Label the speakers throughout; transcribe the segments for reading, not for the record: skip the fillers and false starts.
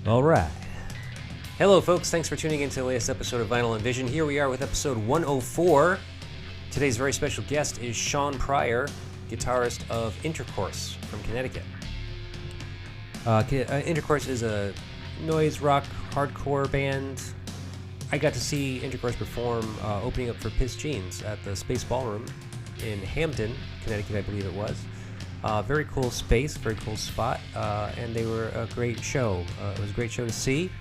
Speaker 1: All right. Hello, folks. Thanks for tuning in to the latest episode of Vinyl and Vision. Here we are with episode 104. Today's very special guest is Sean Pryor, guitarist of Intercourse from Connecticut. Intercourse is a noise rock hardcore band. I got to see Intercourse perform opening up for Piss Jeans at the Space Ballroom in Hamden, Connecticut, I believe it was. Very cool space, very cool spot, and they were a great show. It was a great show to see.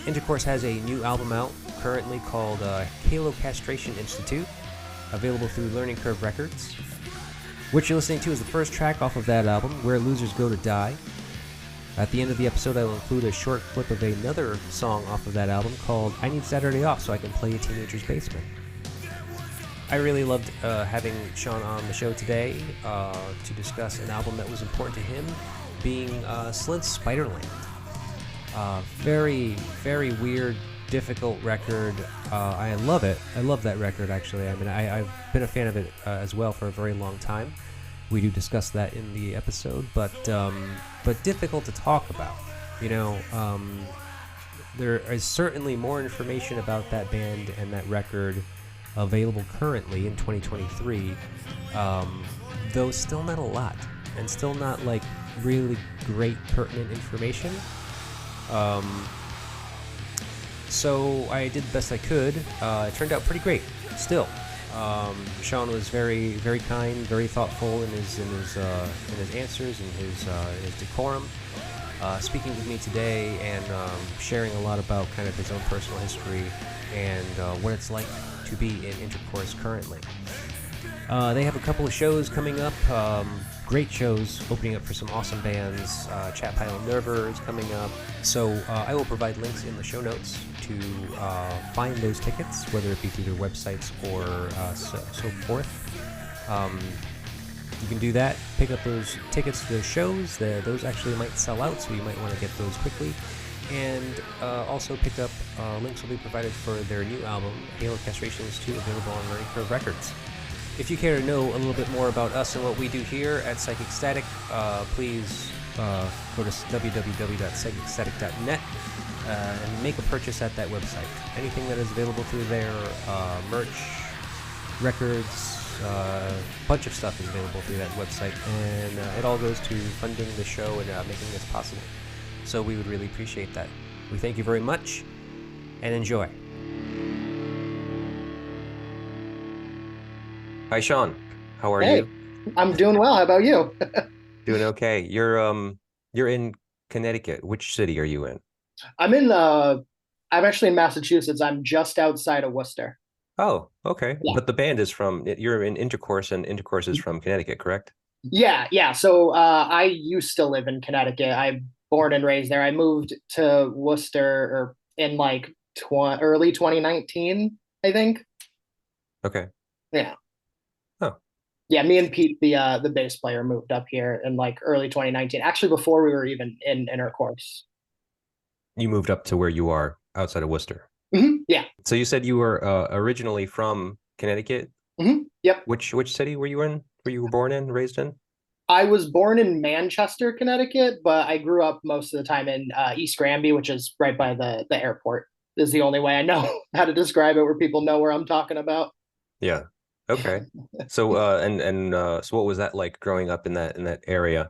Speaker 1: Intercourse has a new album out currently called Halo Castration Institute, available through Learning Curve Records. What you're listening to is the first track off of that album, Where Losers Go to Die. At the end of the episode, I will include a short clip of another song off of that album called I Need Saturday Off So I Can Play a Teenager's Basement. I really loved having Sean on the show today to discuss an album that was important to him, being Slint's Spiderland. Very, very weird, difficult record. I love it. I love that record, actually. I mean, I've been a fan of it as well for a very long time. We do discuss that in the episode, but difficult to talk about. You know, there is certainly more information about that band and that record available currently in 2023, though still not a lot, and still not like really great pertinent information. So I did the best I could. It turned out pretty great still. Sean was very, very kind, very thoughtful in his answers and his decorum. Speaking with me today and sharing a lot about kind of his own personal history and what it's like to be in Intercourse currently. They have a couple of shows coming up, great shows, opening up for some awesome bands. Chat Pile Nerver is coming up. So I will provide links in the show notes to find those tickets, whether it be through their websites or so forth. You can do that, pick up those tickets to those shows. Those actually might sell out, so you might want to get those quickly. And also pick up, links will be provided for their new album, Halo Castration Institute, available on Learning Curve Records. If you care to know a little bit more about us and what we do here at Psychic Static, please go to www.psychicstatic.net and make a purchase at that website. Anything that is available through there, merch, records, bunch of stuff is available through that website, and it all goes to funding the show and making this possible. So we would really appreciate that. We thank you very much, and enjoy. Hi, Sean. How are you?
Speaker 2: I'm doing well. How about you?
Speaker 1: Doing okay. You're in Connecticut. Which city are you in?
Speaker 2: I'm actually in Massachusetts. I'm just outside of Worcester.
Speaker 1: Oh, okay.
Speaker 2: Yeah.
Speaker 1: But the band is you're in Intercourse, and Intercourse is from Connecticut, correct?
Speaker 2: Yeah. So I used to live in Connecticut. I'm born and raised there. I moved to Worcester in like early 2019, I think.
Speaker 1: Okay.
Speaker 2: Yeah.
Speaker 1: Oh.
Speaker 2: Yeah, me and Pete, the bass player, moved up here in like early 2019. Actually, before we were even in Intercourse.
Speaker 1: You moved up to where you are outside of Worcester.
Speaker 2: Mm-hmm. Yeah.
Speaker 1: So you said you were originally from Connecticut?
Speaker 2: Mm-hmm. Yep.
Speaker 1: Which city were you in? Were you born in, raised in?
Speaker 2: I was born in Manchester, Connecticut, but I grew up most of the time in East Granby, which is right by the airport. Is the only way I know how to describe it, where people know where I'm talking about.
Speaker 1: Yeah. Okay. So so what was that like growing up in that area?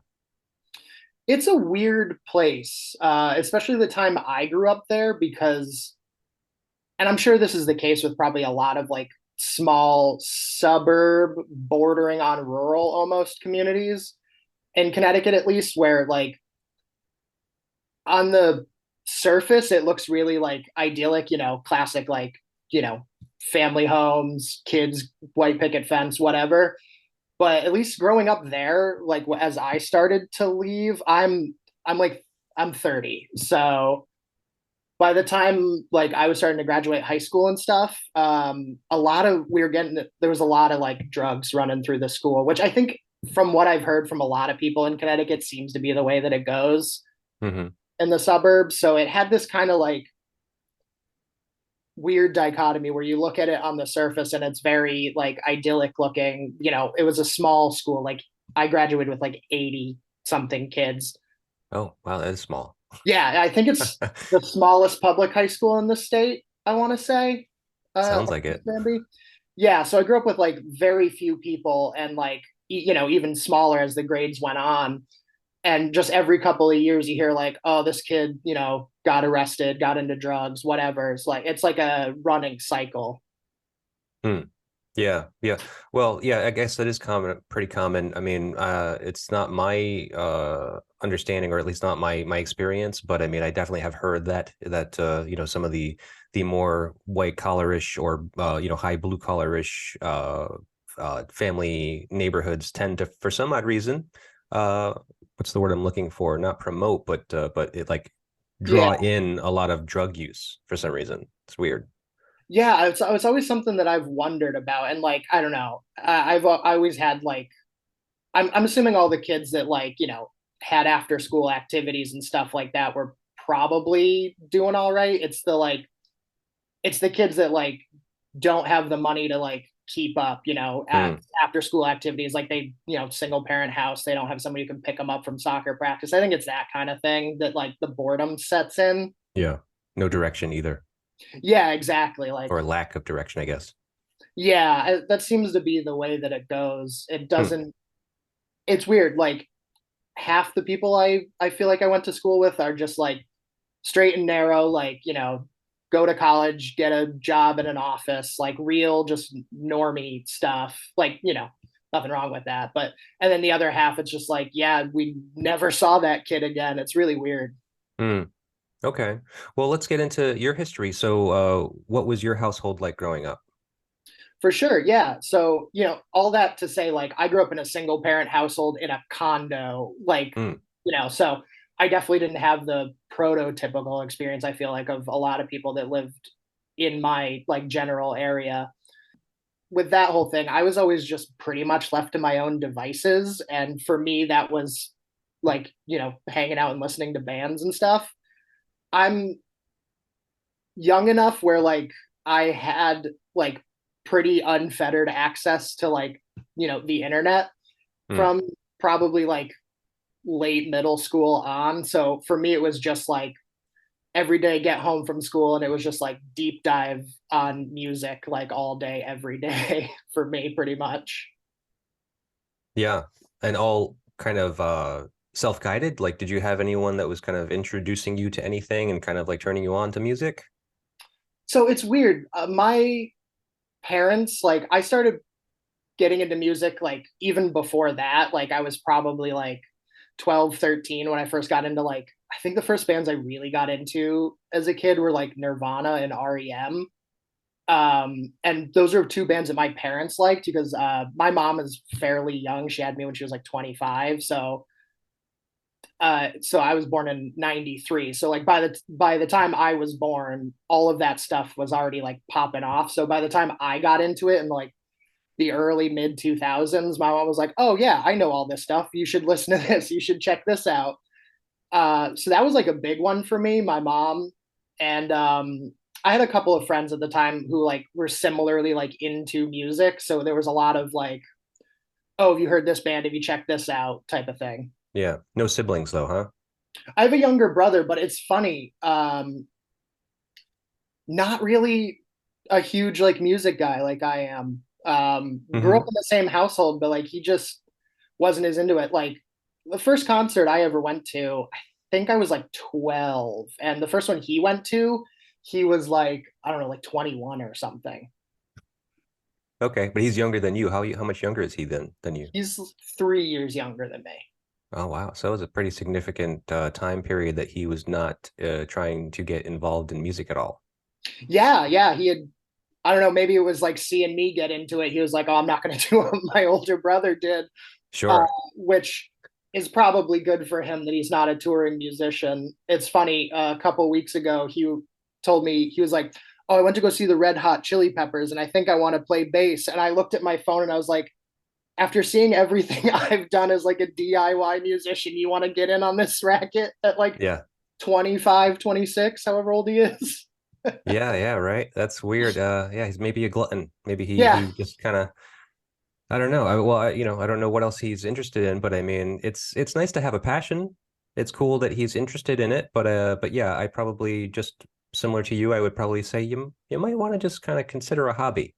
Speaker 2: It's a weird place, especially the time I grew up there, because, and I'm sure this is the case with probably a lot of like small suburb bordering on rural almost communities in Connecticut, at least, where like on the surface it looks really like idyllic, classic, like, family homes, kids, white picket fence, whatever. But at least growing up there, like as I started to leave, I'm 30. So by the time like I was starting to graduate high school and stuff, there was a lot of like drugs running through the school, which I think from what I've heard from a lot of people in Connecticut seems to be the way that it goes in the suburbs. So it had this kind of like weird dichotomy where you look at it on the surface and it's very like idyllic looking. It was a small school. Like I graduated with like 80 something kids.
Speaker 1: Oh, wow, that is small.
Speaker 2: Yeah, I think it's the smallest public high school in the state, I want to say.
Speaker 1: Sounds
Speaker 2: Like
Speaker 1: like it.
Speaker 2: Granby. Yeah, so I grew up with like very few people and like even smaller as the grades went on. And just every couple of years you hear like, oh, this kid, got arrested, got into drugs, whatever. It's like a running cycle.
Speaker 1: Hmm. Yeah, yeah. Well, yeah, I guess that is common, pretty common. I mean, it's not my understanding, or at least not my experience, but I mean, I definitely have heard that some of the more white collarish or high blue collarish family neighborhoods tend to, for some odd reason, uh, what's the word I'm looking for? Not promote, but it like
Speaker 2: Yeah.
Speaker 1: draw in a lot of drug use for some reason. It's weird.
Speaker 2: Yeah, it's always something that I've wondered about. And like, I don't know. I always had like I'm assuming all the kids that like, had after school activities and stuff like that were probably doing all right. It's the kids that like don't have the money to like keep up, at
Speaker 1: Hmm.
Speaker 2: after school activities. Like they, single parent house, they don't have somebody who can pick them up from soccer practice. I think it's that kind of thing that like the boredom sets in.
Speaker 1: Yeah. No direction either,
Speaker 2: Yeah, exactly. Like,
Speaker 1: or lack of direction, I guess.
Speaker 2: yeah, that seems to be the way that it goes. It
Speaker 1: Hmm.
Speaker 2: doesn't, it's weird. Like half the people I feel like I went to school with are just like straight and narrow, like, go to college, get a job in an office, like real just normie stuff. Like, nothing wrong with that. But and then the other half, it's just like, yeah, we never saw that kid again. It's really weird.
Speaker 1: Hmm. Okay. Well, let's get into your history. So, what was your household like growing up?
Speaker 2: For sure. Yeah. So, all that to say, like, I grew up in a single parent household in a condo, like,
Speaker 1: Hmm.
Speaker 2: so I definitely didn't have the prototypical experience, I feel like, of a lot of people that lived in my like general area. With that whole thing, I was always just pretty much left to my own devices. And for me, that was like, hanging out and listening to bands and stuff. I'm young enough where like I had like pretty unfettered access to like, the internet
Speaker 1: Hmm.
Speaker 2: from probably like late middle school on. So for me, it was just like every day get home from school and it was just like deep dive on music like all day, every day for me, pretty much.
Speaker 1: Yeah. And all kind of self-guided? Like, did you have anyone that was kind of introducing you to anything and kind of like turning you on to music?
Speaker 2: So it's weird. My parents, like, I started getting into music like even before that. Like, I was probably like 12, 13 when I first got into like, I think the first bands I really got into as a kid were like Nirvana and REM. And those are two bands that my parents liked because my mom is fairly young. She had me when she was like 25. So I was born in 93. So like by the time I was born, all of that stuff was already like popping off. So by the time I got into it in like the early mid 2000s, my mom was like, "Oh yeah, I know all this stuff. You should listen to this. You should check this out." So that was like a big one for me, my mom. And I had a couple of friends at the time who like were similarly like into music. So there was a lot of like, "Oh, have you heard this band? Have you checked this out?" type of thing.
Speaker 1: Yeah. No siblings though, huh?
Speaker 2: I have a younger brother, but it's funny. Not really a huge like music guy like I am. Grew up
Speaker 1: Hmm.
Speaker 2: in the same household, but like he just wasn't as into it. Like the first concert I ever went to, I think I was like 12, and the first one he went to, he was like, I don't know, like 21 or something.
Speaker 1: Okay, but he's younger than you. How much younger is he than you?
Speaker 2: He's 3 years younger than me.
Speaker 1: Oh wow. So it was a pretty significant time period that he was not trying to get involved in music at all.
Speaker 2: Yeah, yeah. He had, I don't know, maybe it was like seeing me get into it. He was like, "Oh, I'm not going to do what my older brother did," uh,
Speaker 1: Sure.
Speaker 2: which is probably good for him that he's not a touring musician. It's funny. A couple weeks ago, he told me he was like, "Oh, I went to go see the Red Hot Chili Peppers, and I think I want to play bass." And I looked at my phone and I was like, "After seeing everything I've done as like a DIY musician, you want to get in on this racket at like
Speaker 1: Yeah.
Speaker 2: 25, 26, however old he is?"
Speaker 1: Yeah, yeah, right. That's weird. Yeah, he's maybe a glutton. Maybe he
Speaker 2: Yeah,
Speaker 1: he just kind of I don't know. I don't know what else he's interested in, but I mean, it's nice to have a passion. It's cool that he's interested in it, but yeah, I probably just similar to you, I would probably say you might want to just kind of consider a hobby.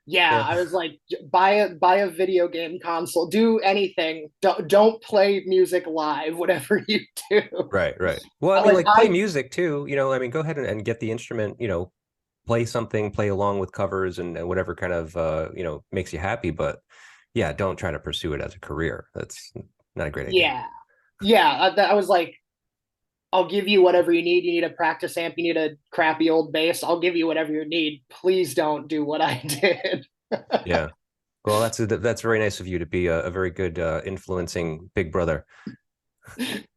Speaker 2: Yeah,
Speaker 1: Yeah.
Speaker 2: I was like, buy a video game console, do anything. Don't play music live, whatever you do.
Speaker 1: Right, right. Well, I mean,
Speaker 2: Like
Speaker 1: like play music too, I mean, go ahead and get the instrument, play something, play along with covers and whatever kind of makes you happy. But yeah, don't try to pursue it as a career. That's not a great idea.
Speaker 2: yeah, yeah. I was like, I'll give you whatever you need. You need a practice amp, you need a crappy old bass. I'll give you whatever you need. Please don't do what I did.
Speaker 1: Yeah. Well, that's very nice of you to be a very good influencing big brother.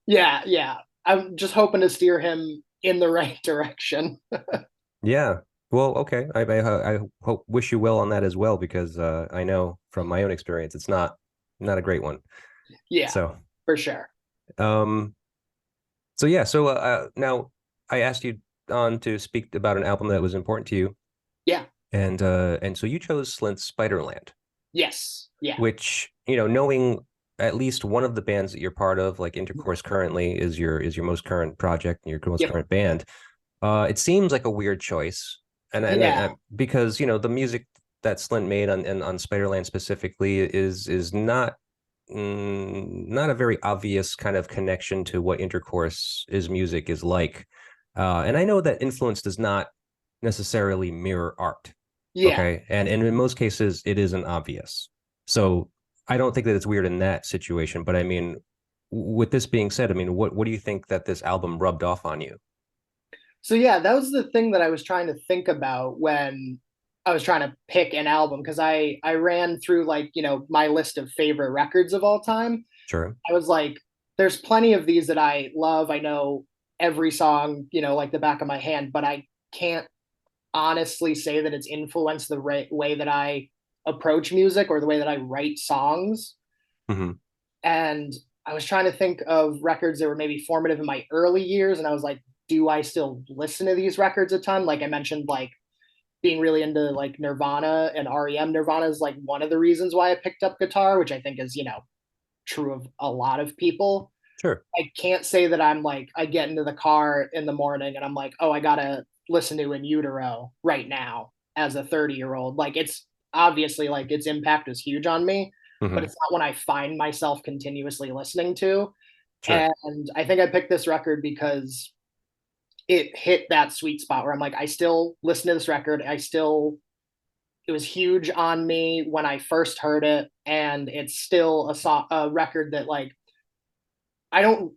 Speaker 2: Yeah, yeah. I'm just hoping to steer him in the right direction.
Speaker 1: Yeah. Well, okay. I hope wish you well on that as well because I know from my own experience it's not a great one.
Speaker 2: Yeah,
Speaker 1: So,
Speaker 2: for sure.
Speaker 1: um, so yeah. So now I asked you on to speak about an album that was important to you,
Speaker 2: Yeah.
Speaker 1: and so you chose Slint's Spiderland,
Speaker 2: Yes. Yeah.
Speaker 1: which knowing at least one of the bands that you're part of, like Intercourse currently is your most current project and your most
Speaker 2: Yep.
Speaker 1: current band. It seems like a weird choice, and
Speaker 2: Yeah.
Speaker 1: because the music that Slint made on Spiderland specifically is not a very obvious kind of connection to what Intercourse's music is like. And I know that influence does not necessarily mirror art.
Speaker 2: Yeah.
Speaker 1: Okay. And in most cases, it isn't obvious. So I don't think that it's weird in that situation. But I mean, with this being said, I mean, what do you think that this album rubbed off on you?
Speaker 2: So yeah, that was the thing that I was trying to think about when I was trying to pick an album because I ran through like, my list of favorite records of all time.
Speaker 1: Sure.
Speaker 2: I was like, there's plenty of these that I love. I know every song, like the back of my hand, but I can't honestly say that it's influenced the way that I approach music or the way that I write songs.
Speaker 1: Hmm.
Speaker 2: And I was trying to think of records that were maybe formative in my early years. And I was like, do I still listen to these records a ton? Like I mentioned, like being really into like Nirvana and REM. Nirvana is like one of the reasons why I picked up guitar, which I think is, true of a lot of people.
Speaker 1: Sure.
Speaker 2: I can't say that I'm like, I get into the car in the morning and I'm like, oh, I got to listen to In Utero right now as a 30-year-old. Like it's obviously like its impact is huge on me, but
Speaker 1: Hmm.
Speaker 2: it's not one I find myself continuously listening to.
Speaker 1: Sure.
Speaker 2: And I think I picked this record because it hit that sweet spot where I'm like, I still listen to this record. It was huge on me when I first heard it. And it's still a record that like, I don't,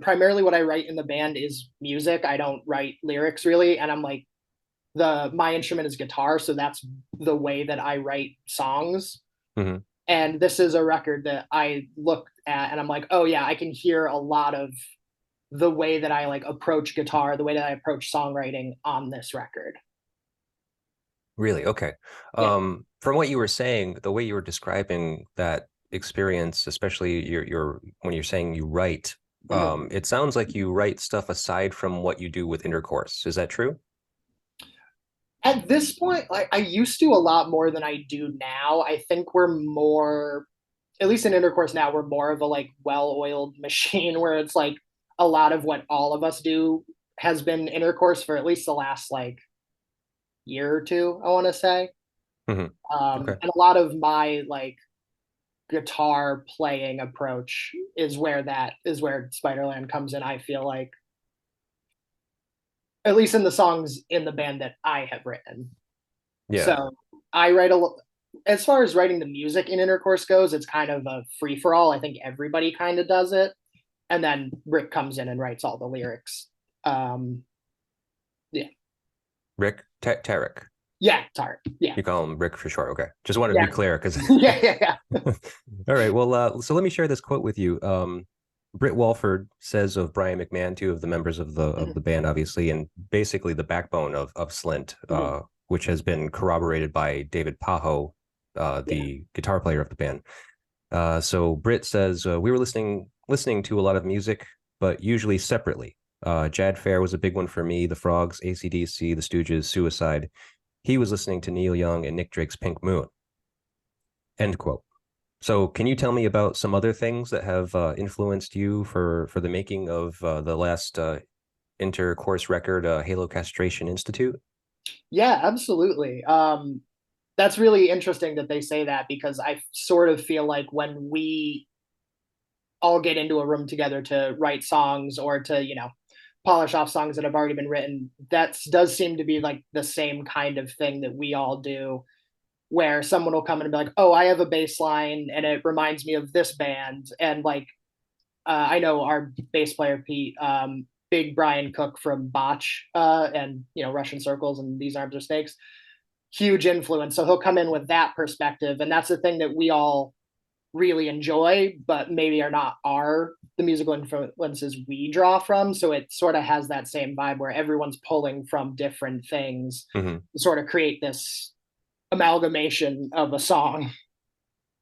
Speaker 2: primarily what I write in the band is music. I don't write lyrics really. And I'm like, my instrument is guitar. So that's the way that I write songs.
Speaker 1: Hmm.
Speaker 2: And this is a record that I look at and I'm like, oh yeah, I can hear a lot of the way that I like approach guitar, the way that I approach songwriting on this record.
Speaker 1: Really? Okay.
Speaker 2: Yeah.
Speaker 1: From what you were saying, the way you were describing that experience, especially your when you're saying you write,
Speaker 2: Mhm.
Speaker 1: it sounds like you write stuff aside from what you do with Intercourse. Is that true?
Speaker 2: At this point, like I used to a lot more than I do now. I think we're more, at least in Intercourse now, we're more of a like well-oiled machine where it's like a lot of what all of us do has been Intercourse for at least the last like year or two, I want to say.
Speaker 1: Hmm. Okay.
Speaker 2: And a lot of my like guitar playing approach is where Spiderland comes in. I feel like, at least in the songs in the band that I have written.
Speaker 1: Yeah.
Speaker 2: So I write as far as writing the music in Intercourse goes, it's kind of a free for all. I think everybody kind of does it, and then Rick comes in and writes all the lyrics. Um, yeah,
Speaker 1: Rick Tarek.
Speaker 2: yeah, sorry, yeah,
Speaker 1: You call him Rick for short. Okay. Just wanted to
Speaker 2: yeah,
Speaker 1: be clear because
Speaker 2: yeah, yeah, yeah.
Speaker 1: all right. Well, so let me share this quote with you. Britt Walford says of Brian McMahon, two of the members of the
Speaker 2: Mhm,
Speaker 1: band, obviously, and basically the backbone of Slint,
Speaker 2: mhm,
Speaker 1: which has been corroborated by David Pajo,
Speaker 2: yeah,
Speaker 1: the guitar player of the band. So Britt says we were listening to a lot of music, but usually separately. Jad Fair was a big one for me. The Frogs, AC/DC, The Stooges, Suicide. He was listening to Neil Young and Nick Drake's Pink Moon. End quote. So can you tell me about some other things that have influenced you for the making of the last Intercourse record, Halo Castration Institute?
Speaker 2: Yeah, absolutely. That's really interesting that they say that because I sort of feel like when we all get into a room together to write songs or to, polish off songs that have already been written, that does seem to be like the same kind of thing that we all do, where someone will come in and be like, "Oh, I have a bass line and it reminds me of this band." And like, I know our bass player Pete, big Brian Cook from Botch, and Russian Circles and These Arms Are Snakes, huge influence. So he'll come in with that perspective, and that's the thing that we all really enjoy, but maybe are not the musical influences we draw from. So it sort of has that same vibe where everyone's pulling from different things
Speaker 1: Hmm.
Speaker 2: to sort of create this amalgamation of a song.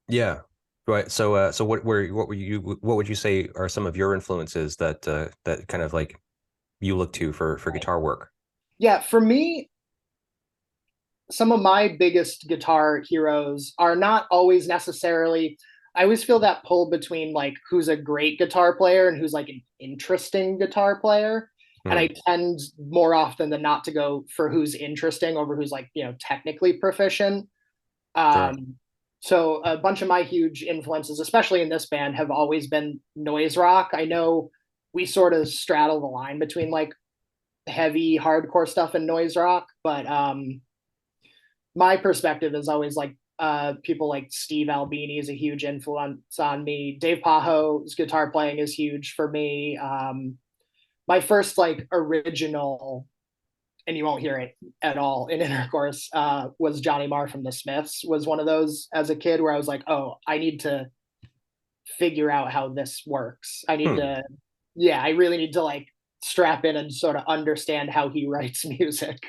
Speaker 1: Yeah. Right. So what would you say are some of your influences that that kind of like you look to for
Speaker 2: Right.
Speaker 1: guitar work?
Speaker 2: Yeah, for me, some of my biggest guitar heroes are not always necessarily. I always feel that pull between like who's a great guitar player and who's like an interesting guitar player. And I
Speaker 1: Mm,
Speaker 2: tend more often than not to go for who's interesting over who's like, technically proficient.
Speaker 1: sure.
Speaker 2: So a bunch of my huge influences, especially in this band, have always been noise rock. I know we sort of straddle the line between like heavy hardcore stuff and noise rock, but my perspective is always like people like Steve Albini is a huge influence on me. Dave Pajo's guitar playing is huge for me. My first like original, and you won't hear it at all in Intercourse, was Johnny Marr from the Smiths. Was one of those as a kid where I was like, oh, I need to figure out how this works. I need
Speaker 1: Hmm.
Speaker 2: to, yeah, I really need to like strap in and sort of understand how he writes music.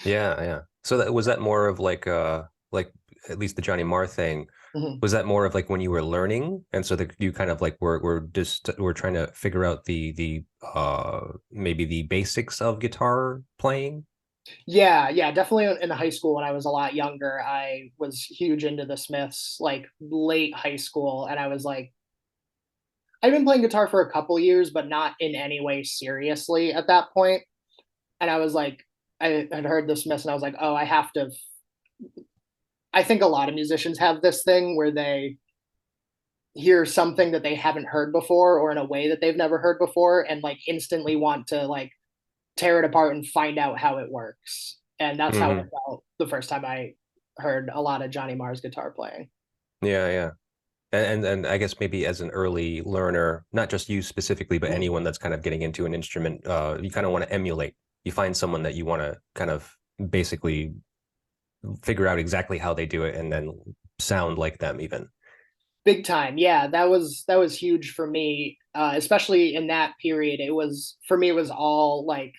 Speaker 1: Yeah, yeah. So that was that more of like at least the Johnny Marr thing,
Speaker 2: Mhm.
Speaker 1: was that more of like when you were learning and so that you kind of like were trying to figure out the maybe the basics of guitar playing?
Speaker 2: Yeah, yeah, definitely in high school when I was a lot younger, I was huge into the Smiths, like late high school, and I was like, I've been playing guitar for a couple years, but not in any way seriously at that point. And I was like, I had heard the Smiths, and I was like, oh, I have to. I think a lot of musicians have this thing where they hear something that they haven't heard before or in a way that they've never heard before and like instantly want to like tear it apart and find out how it works. And that's how I
Speaker 1: Hmm.
Speaker 2: felt the first time I heard a lot of Johnny Marr's guitar playing.
Speaker 1: Yeah, yeah. And I guess maybe as an early learner, not just you specifically, but
Speaker 2: Mhm.
Speaker 1: anyone that's kind of getting into an instrument, you kind of want to emulate. You find someone that you want to kind of basically figure out exactly how they do it and then sound like them even.
Speaker 2: Big time. Yeah, that was huge for me. Especially in that period. It was for me, it was all like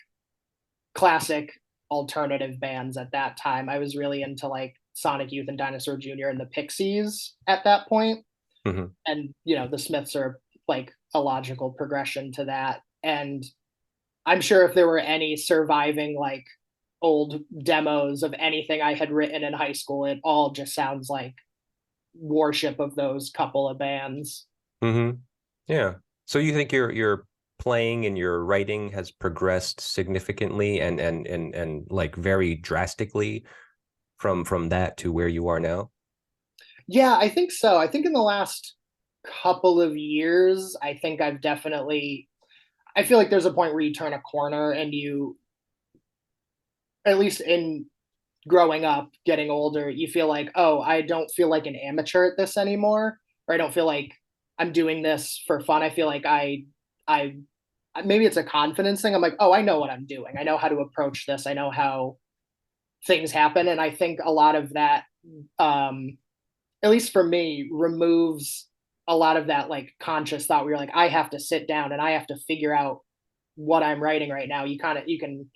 Speaker 2: classic alternative bands at that time. I was really into like Sonic Youth and Dinosaur Jr. and the Pixies at that point.
Speaker 1: Hmm.
Speaker 2: And the Smiths are like a logical progression to that. And I'm sure if there were any surviving like old demos of anything I had written in high school, it all just sounds like worship of those couple of bands.
Speaker 1: Hmm. Yeah. So you think your playing and your writing has progressed significantly and like very drastically from that to where you are now?
Speaker 2: Yeah, I think so. I think in the last couple of years, I think I've definitely I feel like there's a point where you turn a corner and you, at least in growing up, getting older, you feel like, oh, I don't feel like an amateur at this anymore, or I don't feel like I'm doing this for fun. I feel like I maybe it's a confidence thing. I'm like, oh, I know what I'm doing. I know how to approach this. I know how things happen, and I think a lot of that, um, at least for me, removes a lot of that like conscious thought where you're like, I have to sit down and I have to figure out what I'm writing right now. You can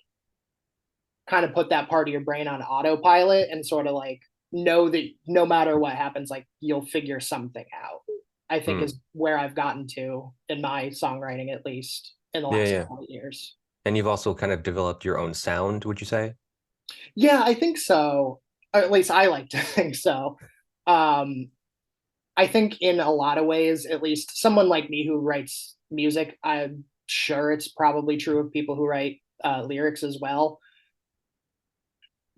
Speaker 2: kind of put that part of your brain on autopilot and sort of like know that no matter what happens, like you'll figure something out. I think
Speaker 1: Hmm.
Speaker 2: is where I've gotten to in my songwriting, at least in the
Speaker 1: Yeah,
Speaker 2: last
Speaker 1: yeah.
Speaker 2: couple of years.
Speaker 1: And you've also kind of developed your own sound, would you say?
Speaker 2: Yeah, I think so. Or at least I like to think so. Um, I think in a lot of ways, at least someone like me who writes music, I'm sure it's probably true of people who write lyrics as well.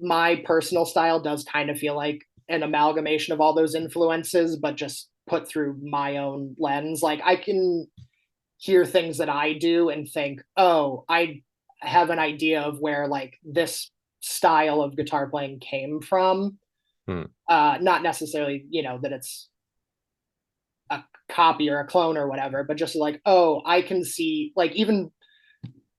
Speaker 2: My personal style does kind of feel like an amalgamation of all those influences, but just put through my own lens. Like I can hear things that I do and think, oh, I have an idea of where like this style of guitar playing came from.
Speaker 1: Hmm.
Speaker 2: Not necessarily, that it's a copy or a clone or whatever, but just like, oh, I can see, like, even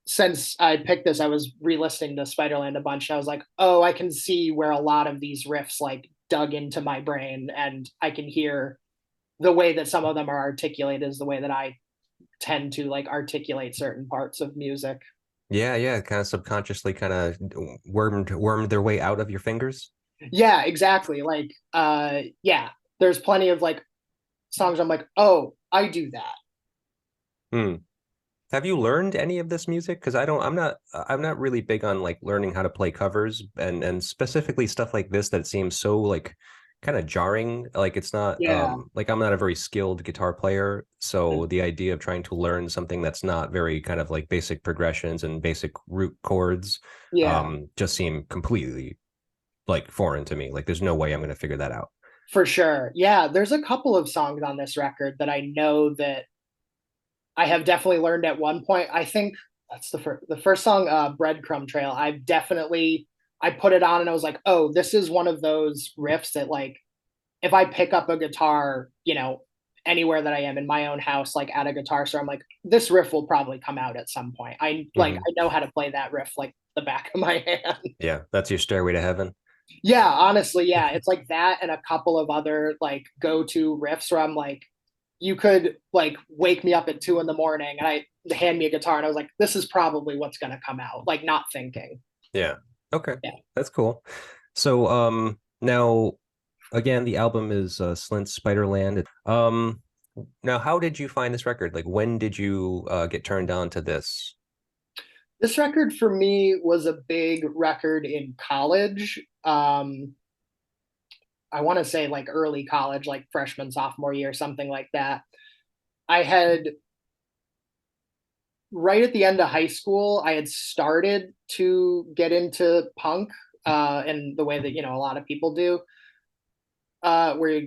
Speaker 2: since I picked this, I was re-listening to Spiderland a bunch. And I was like, oh, I can see where a lot of these riffs like dug into my brain, and I can hear the way that some of them are articulated is the way that I tend to like articulate certain parts of music.
Speaker 1: Yeah, yeah, kind of subconsciously kind of wormed their way out of your fingers.
Speaker 2: Yeah, exactly. Like, yeah, there's plenty of like songs I'm like, oh, I do that.
Speaker 1: Hmm. Have you learned any of this music? Because I'm not really big on like learning how to play covers and specifically stuff like this that seems so like kind of jarring. Like it's not
Speaker 2: Yeah,
Speaker 1: like I'm not a very skilled guitar player, so the idea of trying to learn something that's not very kind of like basic progressions and basic root chords
Speaker 2: yeah,
Speaker 1: just seem completely like foreign to me. Like there's no way I'm going to figure that out.
Speaker 2: for sure. Yeah, there's a couple of songs on this record that I know that I have definitely learned at one point. I think that's the first song, Breadcrumb Trail. I put it on and I was like, oh, this is one of those riffs that like if I pick up a guitar, anywhere that I am in my own house, like at a guitar store, I'm like, this riff will probably come out at some point.
Speaker 1: Mhm.
Speaker 2: I know how to play that riff like the back of my hand.
Speaker 1: Yeah, that's your stairway to heaven.
Speaker 2: Yeah, honestly, yeah. It's like that and a couple of other like go-to riffs where I'm like, you could like wake me up at 2 in the morning and I hand me a guitar and I was like, this is probably what's gonna come out, like not thinking.
Speaker 1: Yeah. Okay.
Speaker 2: Yeah.
Speaker 1: That's cool. So now again the album is Slint Spiderland. Now how did you find this record? Like when did you get turned on to this?
Speaker 2: This record for me was a big record in college. I want to say like early college, like freshman, sophomore year, something like that. I had right at the end of high school, I had started to get into punk in the way that, a lot of people do, where,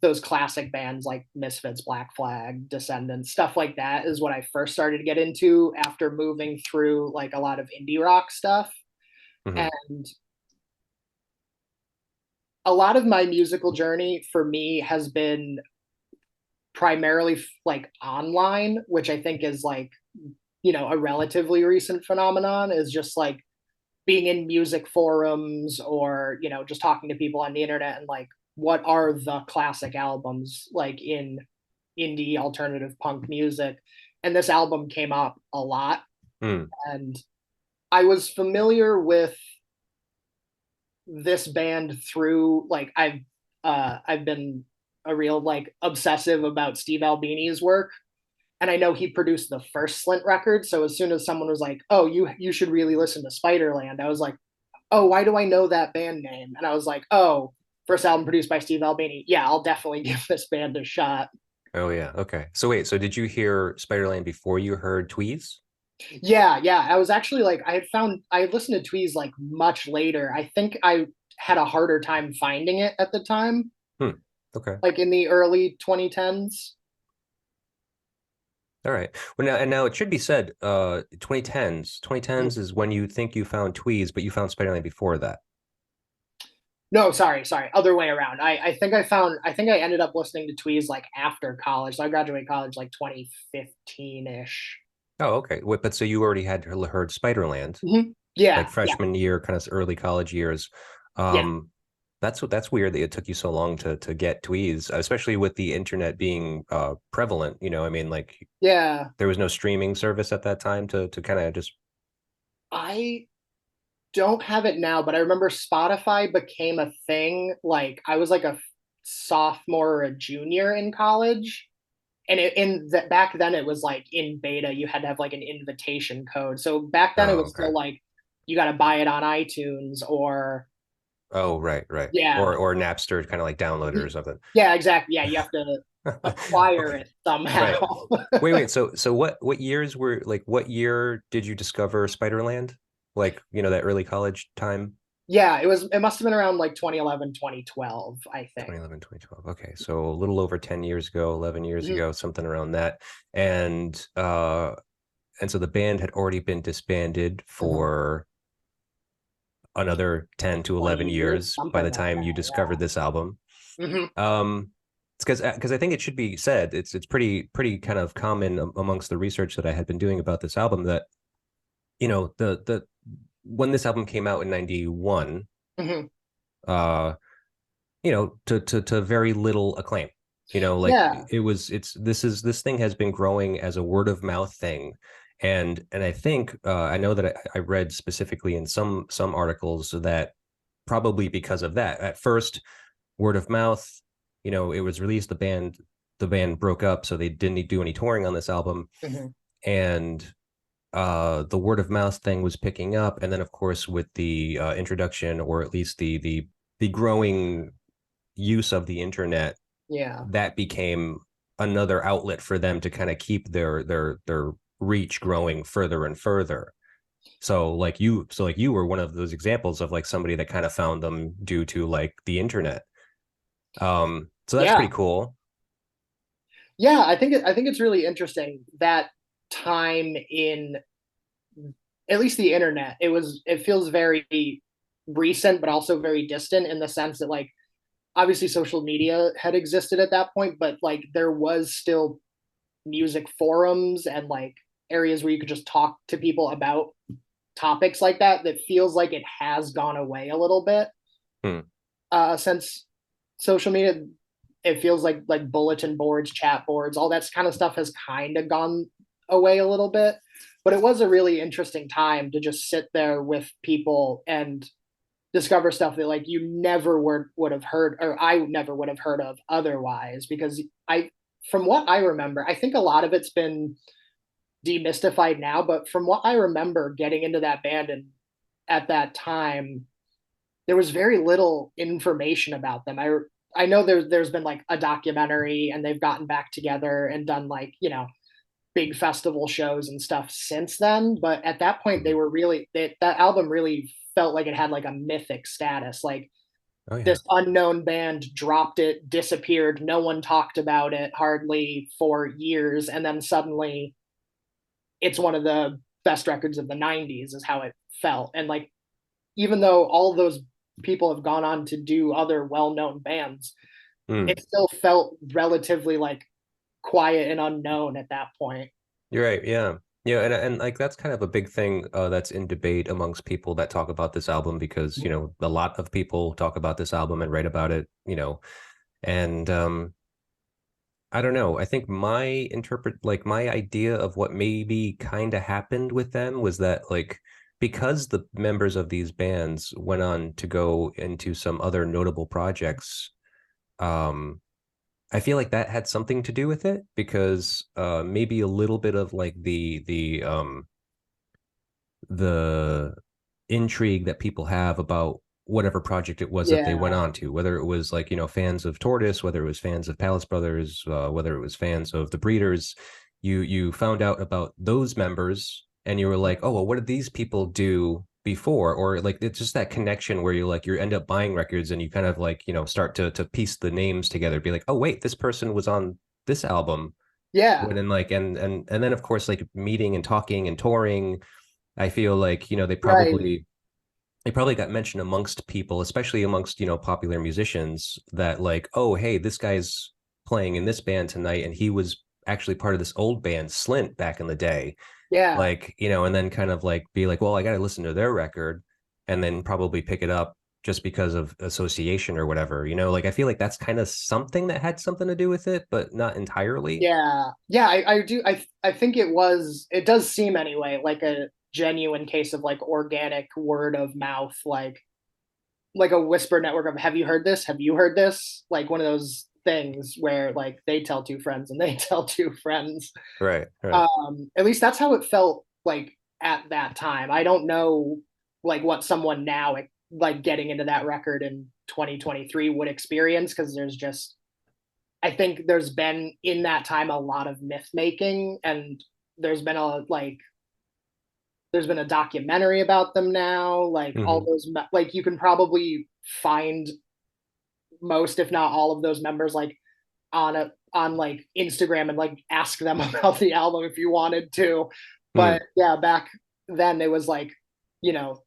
Speaker 2: those classic bands like Misfits, Black Flag, Descendants, stuff like that is what I first started to get into after moving through like a lot of indie rock stuff.
Speaker 1: Hmm.
Speaker 2: And a lot of my musical journey for me has been primarily like online, which I think is like, a relatively recent phenomenon, is just like being in music forums or, just talking to people on the internet and like, what are the classic albums like in indie alternative punk music? And this album came up a lot.
Speaker 1: Mm.
Speaker 2: And I was familiar with this band through like I've been a real like obsessive about Steve Albini's work, and I know he produced the first Slint record. So as soon as someone was like, "Oh, you should really listen to Spiderland," I was like, "Oh, why do I know that band name?" And I was like, "Oh, first album produced by Steve Albini. Yeah, I'll definitely give this band a shot."
Speaker 1: Oh yeah. Okay. So wait, so did you hear Spiderland before you heard Tweez?
Speaker 2: Yeah, yeah. I was actually like, I had listened to Tweez like much later. I think I had a harder time finding it at the time,
Speaker 1: Hmm. Okay.
Speaker 2: like in the early 2010s.
Speaker 1: All right. Well, now it should be said, 2010s. 2010s is when you think you found Tweez, but you found Spiderland before that.
Speaker 2: No, sorry, other way around. I think I ended up listening to Tweez like after college. So I graduated college like 2015 ish.
Speaker 1: Oh, okay. Wait, but so you already had heard Spiderland,
Speaker 2: Mm-hmm.
Speaker 1: like
Speaker 2: Yeah, yeah,
Speaker 1: freshman year, kind of early college years.
Speaker 2: yeah.
Speaker 1: Um, that's weird that it took you so long to get Tweez, especially with the internet being prevalent. I mean, like
Speaker 2: Yeah.
Speaker 1: there was no streaming service at that time to kind of just.
Speaker 2: I don't have it now, but I remember Spotify became a thing. Like I was like a sophomore or a junior in college. And in that back then it was like in beta, you had to have like an invitation code. So back then it
Speaker 1: Oh,
Speaker 2: was
Speaker 1: okay.
Speaker 2: still like you got to buy it on iTunes or
Speaker 1: Oh, right, right.
Speaker 2: Yeah.
Speaker 1: Or Napster, kind of like download it or something.
Speaker 2: Yeah, exactly. Yeah, you have to acquire it
Speaker 1: Right.
Speaker 2: somehow.
Speaker 1: Wait. So what years were like what year did you discover Spiderland? Like, that early college time?
Speaker 2: Yeah, it must have been around like 2011, 2012, I think.
Speaker 1: 2011, 2012. Okay. So a little over 10 years ago, 11 years
Speaker 2: Mhm.
Speaker 1: ago, something around that. And so the band had already been disbanded
Speaker 2: Mhm.
Speaker 1: for another 10 to
Speaker 2: 20
Speaker 1: 11
Speaker 2: years,
Speaker 1: years by
Speaker 2: something
Speaker 1: the
Speaker 2: like
Speaker 1: time you
Speaker 2: that.
Speaker 1: discovered this album.
Speaker 2: Yeah. Hmm.
Speaker 1: It's because I think it should be said, it's pretty kind of common amongst the research that I had been doing about this album that the when this album came out in 91,
Speaker 2: Hmm.
Speaker 1: uh to very little acclaim. Like
Speaker 2: Yeah.
Speaker 1: this thing has been growing as a word of mouth thing. And I think I know that I read specifically in some articles that probably because of that, at first, word of mouth, it was released, the band broke up, so they didn't do any touring on this album.
Speaker 2: Hmm.
Speaker 1: And the word of mouth thing was picking up, and then of course with the introduction, or at least the growing use of the internet,
Speaker 2: Yeah.
Speaker 1: that became another outlet for them to kind of keep their reach growing further and further. So like you were one of those examples of like somebody that kind of found them due to like the internet. So that's
Speaker 2: Yeah.
Speaker 1: pretty cool.
Speaker 2: Yeah, I think it's really interesting that time in at least the internet. It feels very recent but also very distant in the sense that like obviously social media had existed at that point, but like there was still music forums and like areas where you could just talk to people about topics like that feels like it has gone away a little bit
Speaker 1: Hmm.
Speaker 2: since social media. It feels like bulletin boards, chat boards, all that kind of stuff has kind of gone away a little bit. But it was a really interesting time to just sit there with people and discover stuff that like you never would have heard, or I never would have heard of otherwise. Because from what I remember, I think a lot of it's been demystified now, but from what I remember getting into that band and at that time, there was very little information about them. I know there's been like a documentary and they've gotten back together and done like, big festival shows and stuff since then, but at that point they
Speaker 1: Mhm.
Speaker 2: were that album really felt like it had like a mythic status. Like
Speaker 1: Oh yeah.
Speaker 2: this unknown band dropped it, disappeared, no one talked about it hardly for years, and then suddenly it's one of the best records of the 90s is how it felt. And like even though all those people have gone on to do other well-known bands,
Speaker 1: Hmm.
Speaker 2: it still felt relatively like quiet and unknown at that point.
Speaker 1: You're right. Yeah. Yeah, and like that's kind of a big thing that's in debate amongst people that talk about this album, because a lot of people talk about this album and write about it, and I don't know. I think my idea of what maybe kind of happened with them was that, like, because the members of these bands went on to go into some other notable projects, um, I feel like that had something to do with it, because maybe a little bit of like the intrigue that people have about whatever project it was that they went
Speaker 2: Yeah.
Speaker 1: on to, whether it was like, fans of Tortoise, whether it was fans of Palace Brothers, whether it was fans of the Breeders. You found out about those members and you were like, oh, well, what did these people do before? Or like it's just that connection where you end up buying records and you kind of like, start to piece the names together, be like, oh wait, this person was on this album.
Speaker 2: Yeah.
Speaker 1: When then like and then of course like meeting and talking and touring, I feel like,
Speaker 2: Right.
Speaker 1: they probably got mentioned amongst people, especially amongst, popular musicians, that like, oh, hey, this guy's playing in this band tonight, and he was actually part of this old band, Slint, back in the day.
Speaker 2: Yeah.
Speaker 1: Like, and then kind of like be like, well, I got to listen to their record, and then probably pick it up just because of association or whatever, like I feel like that's kind of something that had something to do with it, but not entirely.
Speaker 2: Yeah. Yeah, I do I think it does seem anyway like a genuine case of like organic word of mouth, like a whisper network of have you heard this? Have you heard this? Like one of those things where like they tell two friends and they tell two friends.
Speaker 1: Right, right.
Speaker 2: At least that's how it felt like at that time. I don't know like what someone now like getting into that record in 2023 would experience, because there's just, I think there's been in that time a lot of myth making, and there's been a like there's been a documentary about them now, like all
Speaker 1: Hmm.
Speaker 2: those like you can probably find most, if not all of those members, like on like Instagram, and like ask them about the album if you wanted to. But
Speaker 1: Hmm.
Speaker 2: yeah, back then it was like, you know,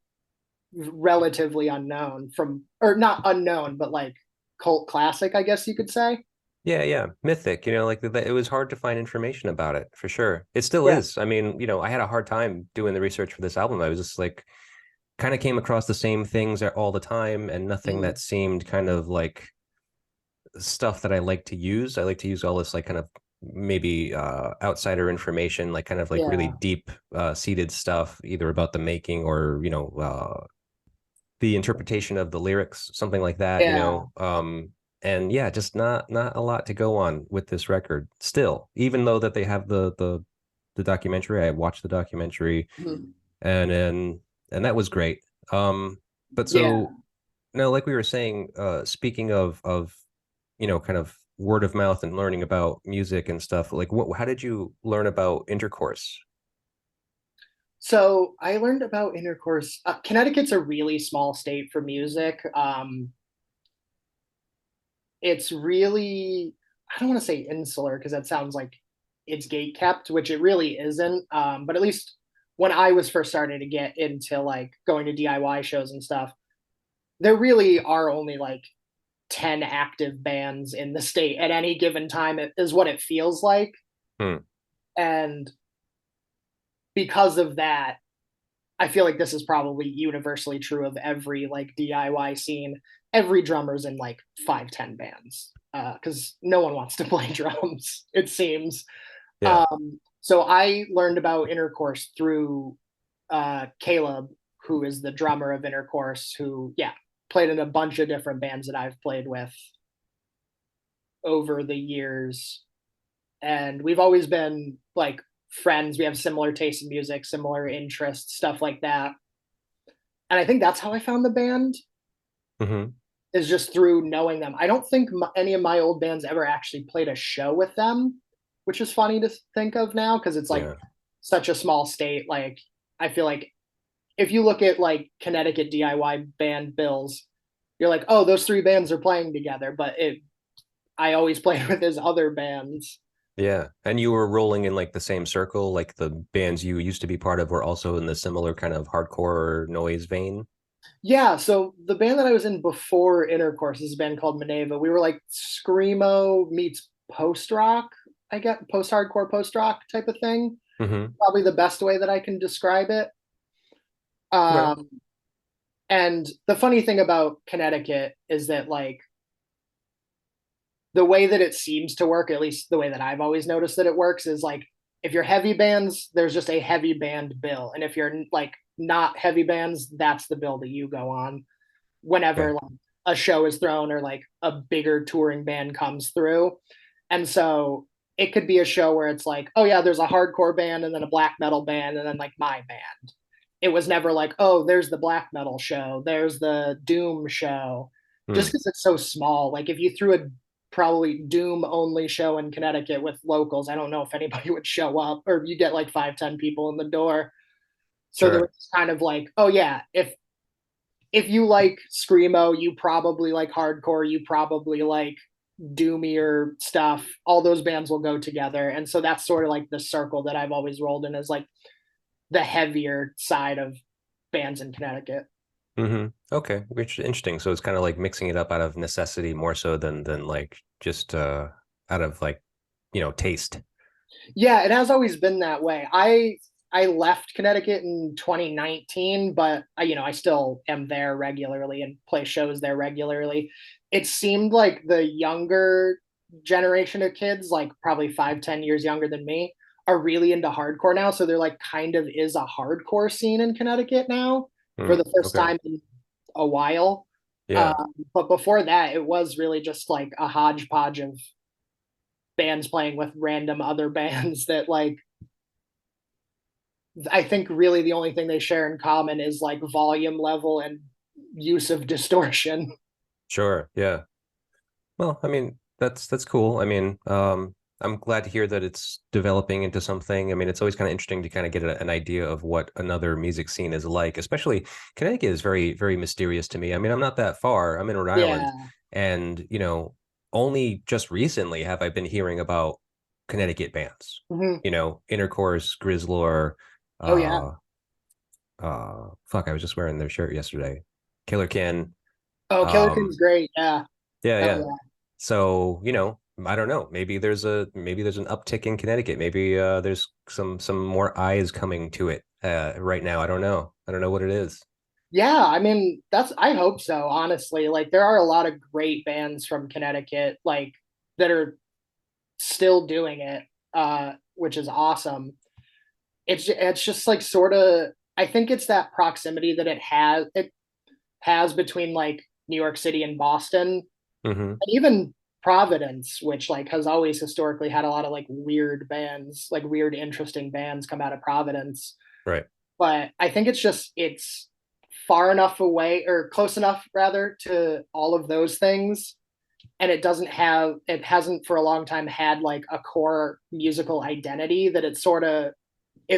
Speaker 2: relatively unknown, from, or not unknown, but like cult classic, I guess you could say.
Speaker 1: Yeah, yeah, mythic. Like it was hard to find information about it for sure. It still
Speaker 2: Yeah.
Speaker 1: is. I mean, I had a hard time doing the research for this album. I was just like, kind of came across the same things all the time, and nothing
Speaker 2: Mm.
Speaker 1: that seemed kind of like stuff that I like to use. I like to use all this like kind of maybe outsider information, like kind of like really
Speaker 2: Yeah.
Speaker 1: deep seated stuff, either about the making or the interpretation of the lyrics, something like that.
Speaker 2: Yeah.
Speaker 1: And yeah, just not a lot to go on with this record. Still, even though that they have the documentary, I watched the documentary,
Speaker 2: Mhm.
Speaker 1: and that was great. But
Speaker 2: Yeah.
Speaker 1: so no, like we were saying, speaking of kind of word of mouth and learning about music and stuff, like how did you learn about Intercourse?
Speaker 2: So I learned about Intercourse. Connecticut's a really small state for music. It's really, I don't want to say insular, because that sounds like it's gate kept, which it really isn't. But at least when I was first starting to get into like going to DIY shows and stuff, there really are only like 10 active bands in the state at any given time. It is what it feels like.
Speaker 1: Hmm.
Speaker 2: And because of that, I feel like this is probably universally true of every like DIY scene. Every drummer's in like 5, 10 bands, because no one wants to play drums, it seems.
Speaker 1: Yeah.
Speaker 2: So I learned about Intercourse through Caleb, who is the drummer of Intercourse, who, yeah, played in a bunch of different bands that I've played with over the years. And we've always been like friends. We have similar taste in music, similar interests, stuff like that. And I think that's how I found the band,
Speaker 1: Hmm.
Speaker 2: is just through knowing them. I don't think any of my old bands ever actually played a show with them, which is funny to think of now, because it's like
Speaker 1: Yeah.
Speaker 2: such a small state. Like, I feel like if you look at like Connecticut DIY band bills, you're like, oh, those three bands are playing together. But I always played with his other bands.
Speaker 1: Yeah. And you were rolling in like the same circle, like the bands you used to be part of were also in the similar kind of hardcore noise vein.
Speaker 2: Yeah, so the band that I was in before Intercourse is a band called Maneva. We were like screamo meets post rock, I get post hardcore, post rock type of thing.
Speaker 1: Hmm.
Speaker 2: Probably the best way that I can describe it.
Speaker 1: Okay.
Speaker 2: Um, and the funny thing about Connecticut is that like the way that it seems to work, at least the way that I've always noticed that it works, is like if you're heavy bands, there's just a heavy band bill, and if you're like not heavy bands, that's the bill that you go on whenever
Speaker 1: Okay.
Speaker 2: like a show is thrown, or like a bigger touring band comes through. And so it could be a show where it's like, oh yeah, there's a hardcore band and then a black metal band and then like my band. It was never like, oh, there's the black metal show, there's the doom show, just
Speaker 1: Hmm.
Speaker 2: because it's so small. Like if you threw a probably doom only show in Connecticut with locals, I don't know if anybody would show up, or you get like 5, 10 people in the door. So there
Speaker 1: Sure.
Speaker 2: was kind of like, oh yeah, if you like screamo, you probably like hardcore, you probably like doomier stuff. All those bands will go together, and so that's sort of like the circle that I've always rolled in, is like the heavier side of bands in Connecticut.
Speaker 1: Hmm. Okay. Which interesting. So it's kind of like mixing it up out of necessity more so than like just out of like, taste.
Speaker 2: Yeah, it has always been that way. I left Connecticut in 2019, but I still am there regularly and play shows there regularly. It seemed like the younger generation of kids, like probably 5, 10 years younger than me, are really into hardcore now. So there like kind of is a hardcore scene in Connecticut now for
Speaker 1: Hmm.
Speaker 2: the first
Speaker 1: Okay.
Speaker 2: time in a while.
Speaker 1: Yeah.
Speaker 2: But before that, it was really just like a hodgepodge of bands playing with random other bands that like I think really the only thing they share in common is like volume level and use of distortion.
Speaker 1: Sure. Yeah. Well, I mean, that's cool. I mean, I'm glad to hear that it's developing into something. I mean, it's always kind of interesting to kind of get an idea of what another music scene is like, especially Connecticut is very, very mysterious to me. I mean, I'm not that far. I'm in Rhode Island,
Speaker 2: Yeah.
Speaker 1: and only just recently have I been hearing about Connecticut bands.
Speaker 2: Hmm.
Speaker 1: Intercourse, Grizzlor,
Speaker 2: Oh yeah.
Speaker 1: uh, fuck, I was just wearing their shirt yesterday. Killer Kin.
Speaker 2: Oh, Killer
Speaker 1: Um,
Speaker 2: King's great. Yeah.
Speaker 1: yeah,
Speaker 2: Hell
Speaker 1: yeah.
Speaker 2: yeah.
Speaker 1: So, I don't know. Maybe there's an uptick in Connecticut. Maybe there's some more eyes coming to it right now. I don't know. I don't know what it is.
Speaker 2: Yeah, I mean, I hope so, honestly. Like there are a lot of great bands from Connecticut like that are still doing it, which is awesome. It's just like sort of I think it's that proximity that it has between like New York City and Boston,
Speaker 1: Hmm.
Speaker 2: and even Providence, which like has always historically had a lot of like weird bands, like weird interesting bands come out of Providence.
Speaker 1: Right.
Speaker 2: But I think it's far enough away or close enough rather to all of those things, and it hasn't for a long time had like a core musical identity that it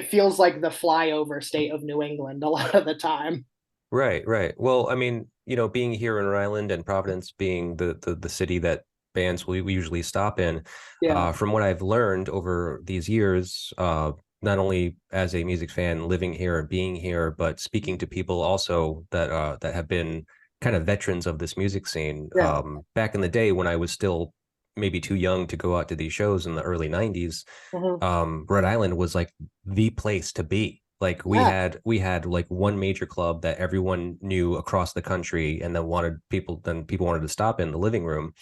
Speaker 2: feels like the flyover state of New England a lot of the time.
Speaker 1: Right, right. Well, I mean, being here in Rhode Island and Providence being the city that bands we usually stop in,
Speaker 2: Yeah.
Speaker 1: from what I've learned over these years, not only as a music fan living here and being here, but speaking to people also that have been kind of veterans of this music scene.
Speaker 2: Yeah.
Speaker 1: Back in the day when I was still maybe too young to go out to these shows in the early 90s,
Speaker 2: Mhm.
Speaker 1: Rhode Island was like the place to be. Like we
Speaker 2: Yeah.
Speaker 1: had like one major club that everyone knew across the country, and then people wanted to stop in the living room.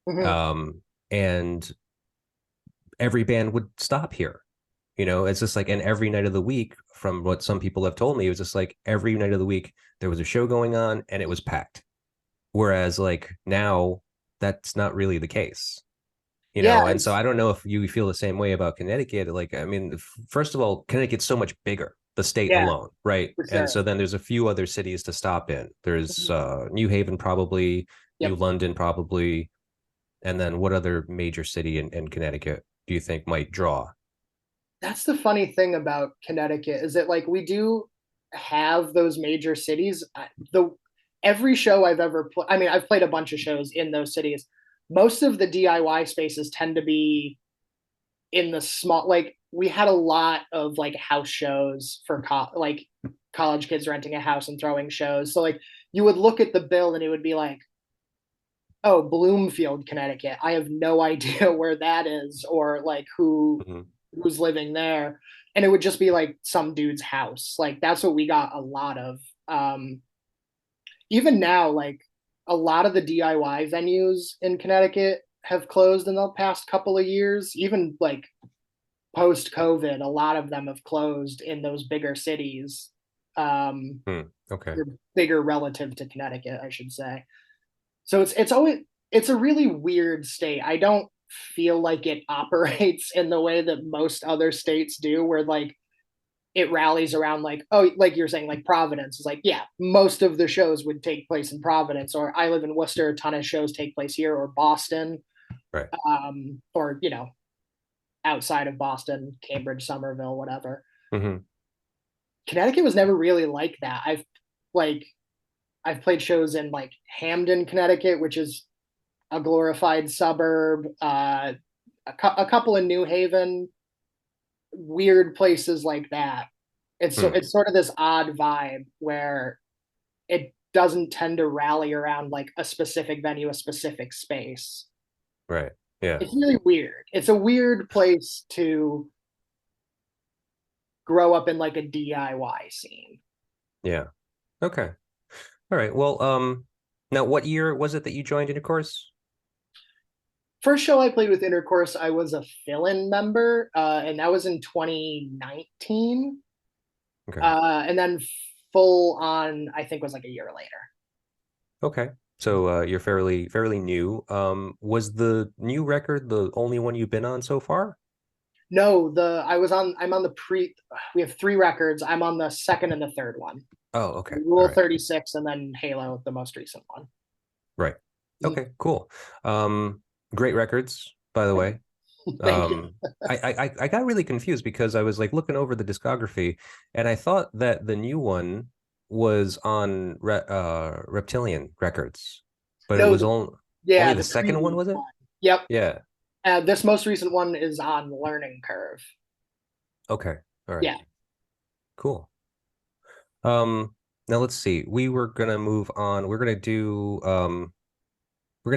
Speaker 2: Mhm.
Speaker 1: Um, and every band would stop here. It's just like, and every night of the week, from what some people have told me, it was just like every night of the week there was a show going on and it was packed. Whereas like now, that's not really the case.
Speaker 2: Yeah,
Speaker 1: And so I don't know if you feel the same way about Connecticut. Like, I mean, first of all, Connecticut's so much bigger, the state
Speaker 2: yeah,
Speaker 1: alone, right?
Speaker 2: for
Speaker 1: And
Speaker 2: sure.
Speaker 1: so then there's a few other cities to stop in. There's
Speaker 2: Mhm.
Speaker 1: New Haven, probably, New
Speaker 2: Yep.
Speaker 1: London, probably. And then what other major city in Connecticut do you think might draw?
Speaker 2: That's the funny thing about Connecticut is that like we do have those major cities. The every show I've ever played, I mean, I've played a bunch of shows in those cities. Most of the DIY spaces tend to be in the small. Like we had a lot of like house shows for like college kids renting a house and throwing shows. So like you would look at the bill and it would be like, oh, Bloomfield, Connecticut. I have no idea where that is or like
Speaker 1: Mhm.
Speaker 2: who's living there. And it would just be like some dude's house. Like that's what we got a lot of. Um, Even now, like a lot of the DIY venues in Connecticut have closed in the past couple of years. Even like post COVID, a lot of them have closed in those bigger cities. Um,
Speaker 1: Hmm. Okay.
Speaker 2: they're bigger relative to Connecticut, I should say. So it's a really weird state. I don't feel like it operates in the way that most other states do, where like it rallies around like, oh, like you're saying, like Providence is like, yeah, most of the shows would take place in Providence, or I live in Worcester, a ton of shows take place here, or Boston,
Speaker 1: Right.
Speaker 2: or outside of Boston, Cambridge, Somerville, whatever.
Speaker 1: Hmm.
Speaker 2: Connecticut was never really like that. Like I've played shows in like Hamden, Connecticut, which is a glorified suburb, a couple in New Haven, weird places like that.
Speaker 1: Hmm.
Speaker 2: It's sort of this odd vibe where it doesn't tend to rally around like a specific venue, a specific space.
Speaker 1: Right. Yeah.
Speaker 2: It's really weird. It's a weird place to grow up in like a DIY scene.
Speaker 1: Yeah. Okay. All right. Well, now what year was it that you joined Intercourse?
Speaker 2: First show I played with Intercourse, I was a fill-in member, and that was in 2019.
Speaker 1: Okay.
Speaker 2: And then full on, I think was like a year later.
Speaker 1: Okay. So you're fairly new. Was the new record the only one you've been on so far?
Speaker 2: No, I'm on the we have three records. I'm on the second and the third one.
Speaker 1: Oh, okay. All
Speaker 2: Rule
Speaker 1: right.
Speaker 2: 36, and then Halo, the most recent one.
Speaker 1: Right.
Speaker 2: Mhm.
Speaker 1: Okay, cool. Um, Great records, by the way.
Speaker 2: Thank you.
Speaker 1: Um, I got really confused because I was like looking over the discography and I thought that the new one was on Reptilian Records, but it
Speaker 2: No,
Speaker 1: was only
Speaker 2: yeah,
Speaker 1: the
Speaker 2: the
Speaker 1: second one,
Speaker 2: previous
Speaker 1: was it?
Speaker 2: one. Yep.
Speaker 1: Yeah.
Speaker 2: This most recent one is on Learning Curve.
Speaker 1: Okay. All right.
Speaker 2: Yeah.
Speaker 1: Cool. Um, Now let's see. We were gonna move on. We're gonna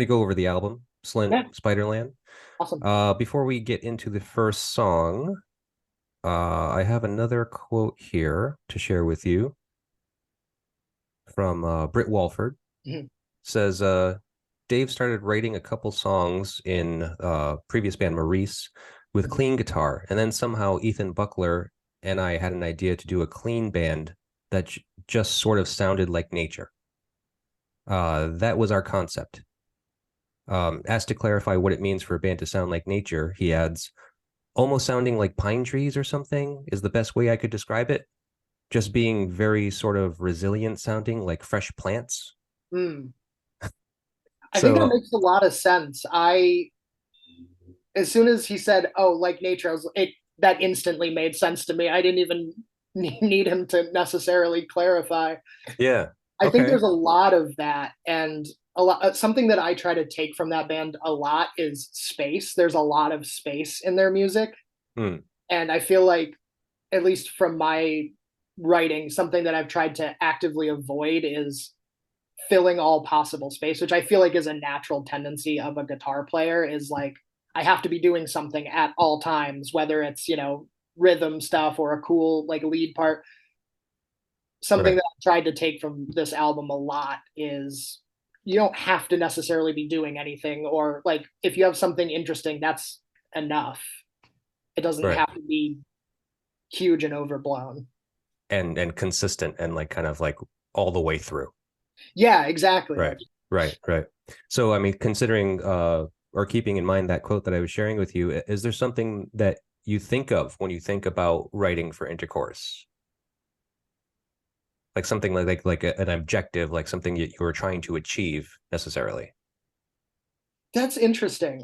Speaker 1: go over the album, Slint,
Speaker 2: Yeah.
Speaker 1: Spiderland.
Speaker 2: Awesome.
Speaker 1: Before we get into the first song, I have another quote here to share with you from Britt Walford.
Speaker 2: Mhm.
Speaker 1: Says, Dave started writing a couple songs in previous band Maurice with
Speaker 2: Mhm.
Speaker 1: clean guitar, and then somehow Ethan Buckler and I had an idea to do a clean band that just sort of sounded like nature. That was our concept. Asked to clarify what it means for a band to sound like nature, he adds, almost sounding like pine trees or something is the best way I could describe it. Just being very sort of resilient sounding, like fresh plants.
Speaker 2: Mm. I think that
Speaker 1: So
Speaker 2: makes a lot of sense. As soon as he said, "Oh, like nature," that instantly made sense to me. I didn't even need him to necessarily clarify.
Speaker 1: yeah,
Speaker 2: I think
Speaker 1: okay,
Speaker 2: there's a lot of that, and a lot something that I try to take from that band a lot is space. There's a lot of space in their music,
Speaker 1: hmm,
Speaker 2: and I feel like, at least from my writing, something that I've tried to actively avoid is filling all possible space, which I feel like is a natural tendency of a guitar player, is like I have to be doing something at all times, whether it's, rhythm stuff or a cool like lead part. Something
Speaker 1: right,
Speaker 2: that I've tried to take from this album a lot is you don't have to necessarily be doing anything, or like if you have something interesting, that's enough. It doesn't
Speaker 1: right,
Speaker 2: have to be huge and overblown.
Speaker 1: and consistent and like kind of like all the way through.
Speaker 2: Yeah, exactly.
Speaker 1: Right,
Speaker 2: Like,
Speaker 1: right. So I mean, considering or keeping in mind that quote that I was sharing with you, is there something that you think of when you think about writing for Intercourse? Like something an objective, like something that you were trying to achieve necessarily.
Speaker 2: that's interesting.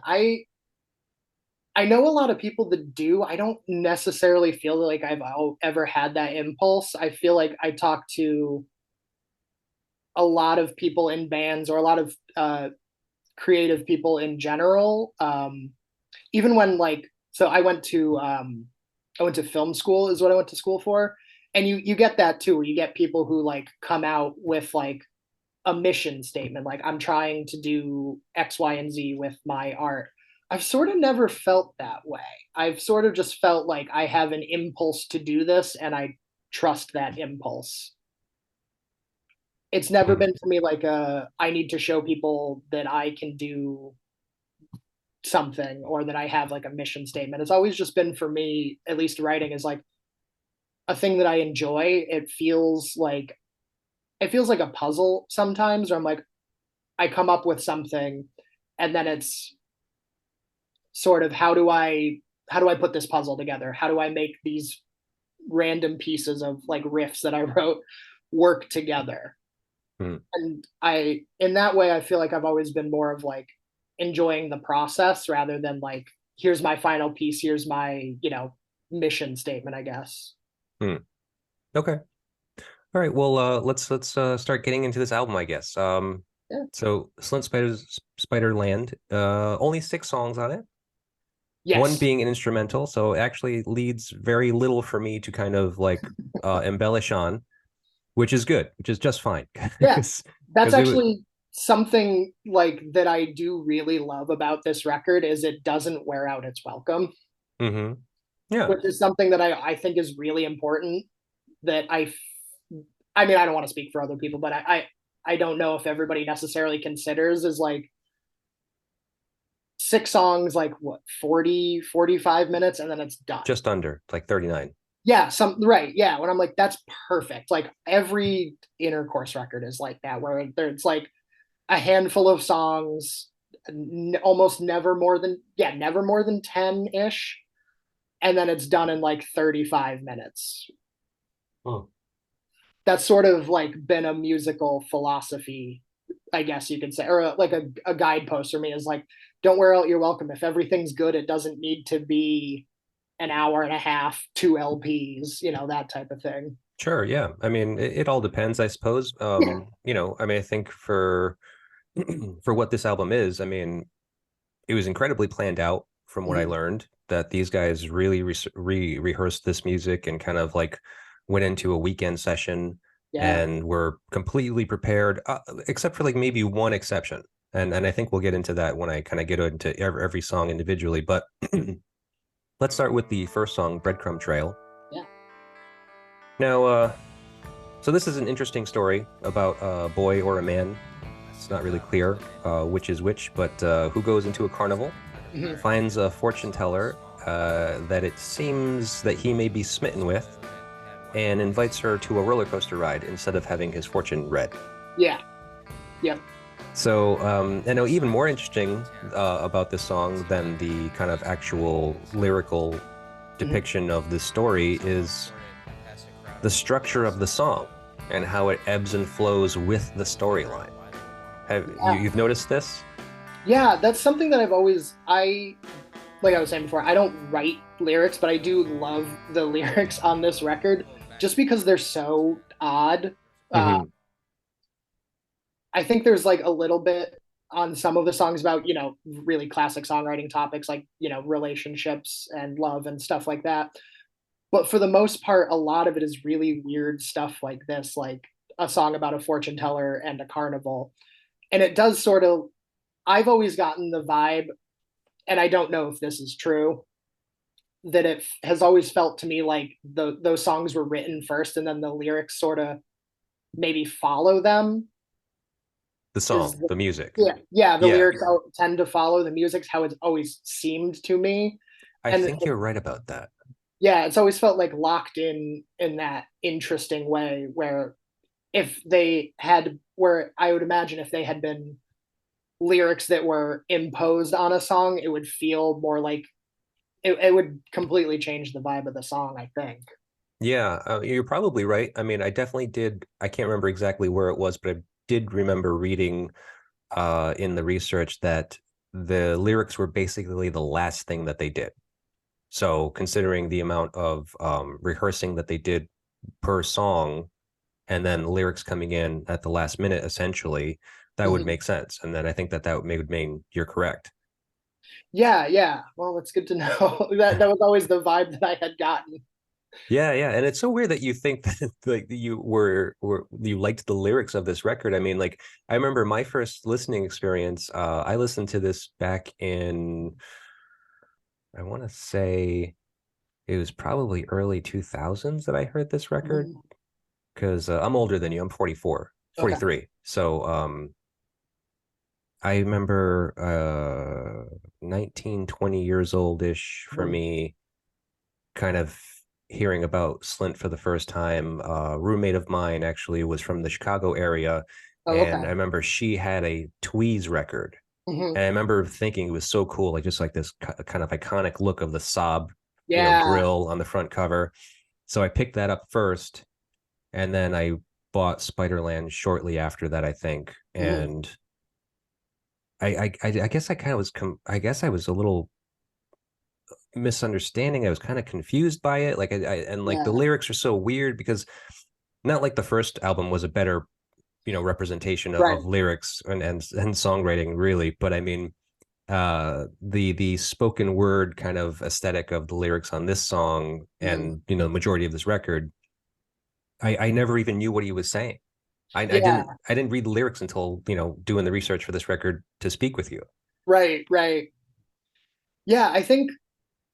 Speaker 2: I know a lot of people that do. I don't necessarily feel like I've ever had that impulse. I feel like I talk to a lot of people in bands, or a lot of creative people in general. Even when, like, so I went to film school, is what I went to school for, and you get that too, where you get people who like come out with like a mission statement, like I'm trying to do X, Y, and Z with my art. I've sort of never felt that way. I've sort of just felt like I have an impulse to do this, and I trust that impulse. It's never
Speaker 1: Hmm.
Speaker 2: been for me like I need to show people that I can do something, or that I have like a mission statement. It's always just been for me, at least writing is like a thing that I enjoy. It feels like a puzzle sometimes, where I'm like, I come up with something, and then it's sort of, how do I put this puzzle together? How do I make these random pieces of like riffs that I wrote work together?
Speaker 1: Hmm.
Speaker 2: And in that way, I feel like I've always been more of like enjoying the process, rather than like, here's my final piece, here's my, mission statement, I guess.
Speaker 1: Hmm. Okay. All right. Well, let's start getting into this album, I guess.
Speaker 2: Yeah.
Speaker 1: So Spiderland, only 6 songs on it. One
Speaker 2: Yes.
Speaker 1: being an instrumental, so it actually leads very little for me to kind of like embellish on, which is good, which is just fine.
Speaker 2: Yeah. That's
Speaker 1: Because it was,
Speaker 2: actually something like that I do really love about this record, is it doesn't wear out its welcome,
Speaker 1: hmm, yeah.
Speaker 2: which is something that I think is really important. That I mean, I don't want to speak for other people, but I don't know if everybody necessarily considers, is like 6 songs, like what, 40, 45 minutes, and then it's done.
Speaker 1: Just under like 39.
Speaker 2: Yeah, right. Yeah, when I'm like, that's perfect. Like every intercourse record is like that, where it's like a handful of songs, almost never more than 10 ish, and then it's done in like 35 minutes.
Speaker 1: Hmm.
Speaker 2: that's sort of like been a musical philosophy, I guess you could say, or like a guidepost for me is like, don't wear out your welcome. If everything's good, it doesn't need to be an hour and a half, two LPs, that type of thing.
Speaker 1: Sure, yeah. I mean, it all depends, I suppose.
Speaker 2: Yeah.
Speaker 1: I mean, I think for for what this album is, I mean, it was incredibly planned out from what I
Speaker 2: Mhm.
Speaker 1: learned, that these guys really rehearsed this music and kind of like went into a weekend session
Speaker 2: Yeah.
Speaker 1: and were completely prepared, except for like maybe one exception. And I think we'll get into that when I kind of get into every song individually. But let's start with the first song, Breadcrumb Trail.
Speaker 2: Yeah.
Speaker 1: Now, so this is an interesting story about a boy or a man. It's not really clear which is which, but who goes into a carnival,
Speaker 2: Mhm.
Speaker 1: finds a fortune teller that it seems that he may be smitten with, and invites her to a roller coaster ride instead of having his fortune read.
Speaker 2: Yeah. Yep.
Speaker 1: So, I know even more interesting about this song than the kind of actual lyrical
Speaker 2: Mhm.
Speaker 1: depiction of this story is the structure of the song and how it ebbs and flows with the storyline. Have
Speaker 2: Yeah.
Speaker 1: you've noticed this?
Speaker 2: Yeah, that's something that I like I was saying before, I don't write lyrics, but I do love the lyrics on this record just because they're so odd. Uh,
Speaker 1: Hmm.
Speaker 2: I think there's like a little bit on some of the songs about, really classic songwriting topics like, relationships and love and stuff like that. But for the most part, a lot of it is really weird stuff like this, like a song about a fortune teller and a carnival. And it does sort of, I've always gotten the vibe, and I don't know if this is true, that it has always felt to me like those songs were written first and then the lyrics sort of maybe follow them.
Speaker 1: The
Speaker 2: Is
Speaker 1: song, the music.
Speaker 2: yeah, the
Speaker 1: Yeah,
Speaker 2: lyrics tend to follow the music's how it's always seemed to me.
Speaker 1: I
Speaker 2: And
Speaker 1: think you're right about that.
Speaker 2: yeah, it's always felt like locked in that interesting way where if they had where I would imagine if they had been lyrics that were imposed on a song, it would feel more like it would completely change the vibe of the song, I think.
Speaker 1: Yeah, you're probably right. I mean, I definitely did. I can't remember exactly where it was, but I did remember reading in the research that the lyrics were basically the last thing that they did. So, considering the amount of rehearsing that they did per song, and then lyrics coming in at the last minute, essentially, that would
Speaker 2: Mhm.
Speaker 1: make sense. And then I think that would mean you're correct.
Speaker 2: Yeah, yeah. Well, that's good to know. That was always the vibe that I had gotten.
Speaker 1: Yeah, yeah, and it's so weird that you think that like you you liked the lyrics of this record. I mean, like I remember my first listening experience. I listened to this back in I want to say it was probably early 2000s that I heard this record
Speaker 2: Mhm.
Speaker 1: because I'm older than you. I'm 44,
Speaker 2: Okay.
Speaker 1: 43. So I remember 19, 20 years old-ish for
Speaker 2: Mhm.
Speaker 1: me kind of hearing about Slint for the first time. A roommate of mine actually was from the Chicago area,
Speaker 2: Oh,
Speaker 1: and
Speaker 2: okay.
Speaker 1: I remember she had a Tweez record,
Speaker 2: Mhm.
Speaker 1: and I remember thinking it was so cool, like just like this kind of iconic look of the Saab,
Speaker 2: Yeah.
Speaker 1: grill on the front cover. So I picked that up first, and then I bought Spiderland shortly after that, I think,
Speaker 2: Mhm.
Speaker 1: and I guess I kind of was I guess I was a little misunderstanding. I was kind of confused by it. Like and like the
Speaker 2: Yeah.
Speaker 1: lyrics are so weird because not like the first album was a better, representation
Speaker 2: Right.
Speaker 1: of lyrics and songwriting really, but I mean the spoken word kind of aesthetic of the lyrics on this song
Speaker 2: Mhm.
Speaker 1: and the majority of this record, I never even knew what he was saying.
Speaker 2: Yeah.
Speaker 1: I didn't read the lyrics until, doing the research for this record to speak with you.
Speaker 2: Right. Right. Yeah. I think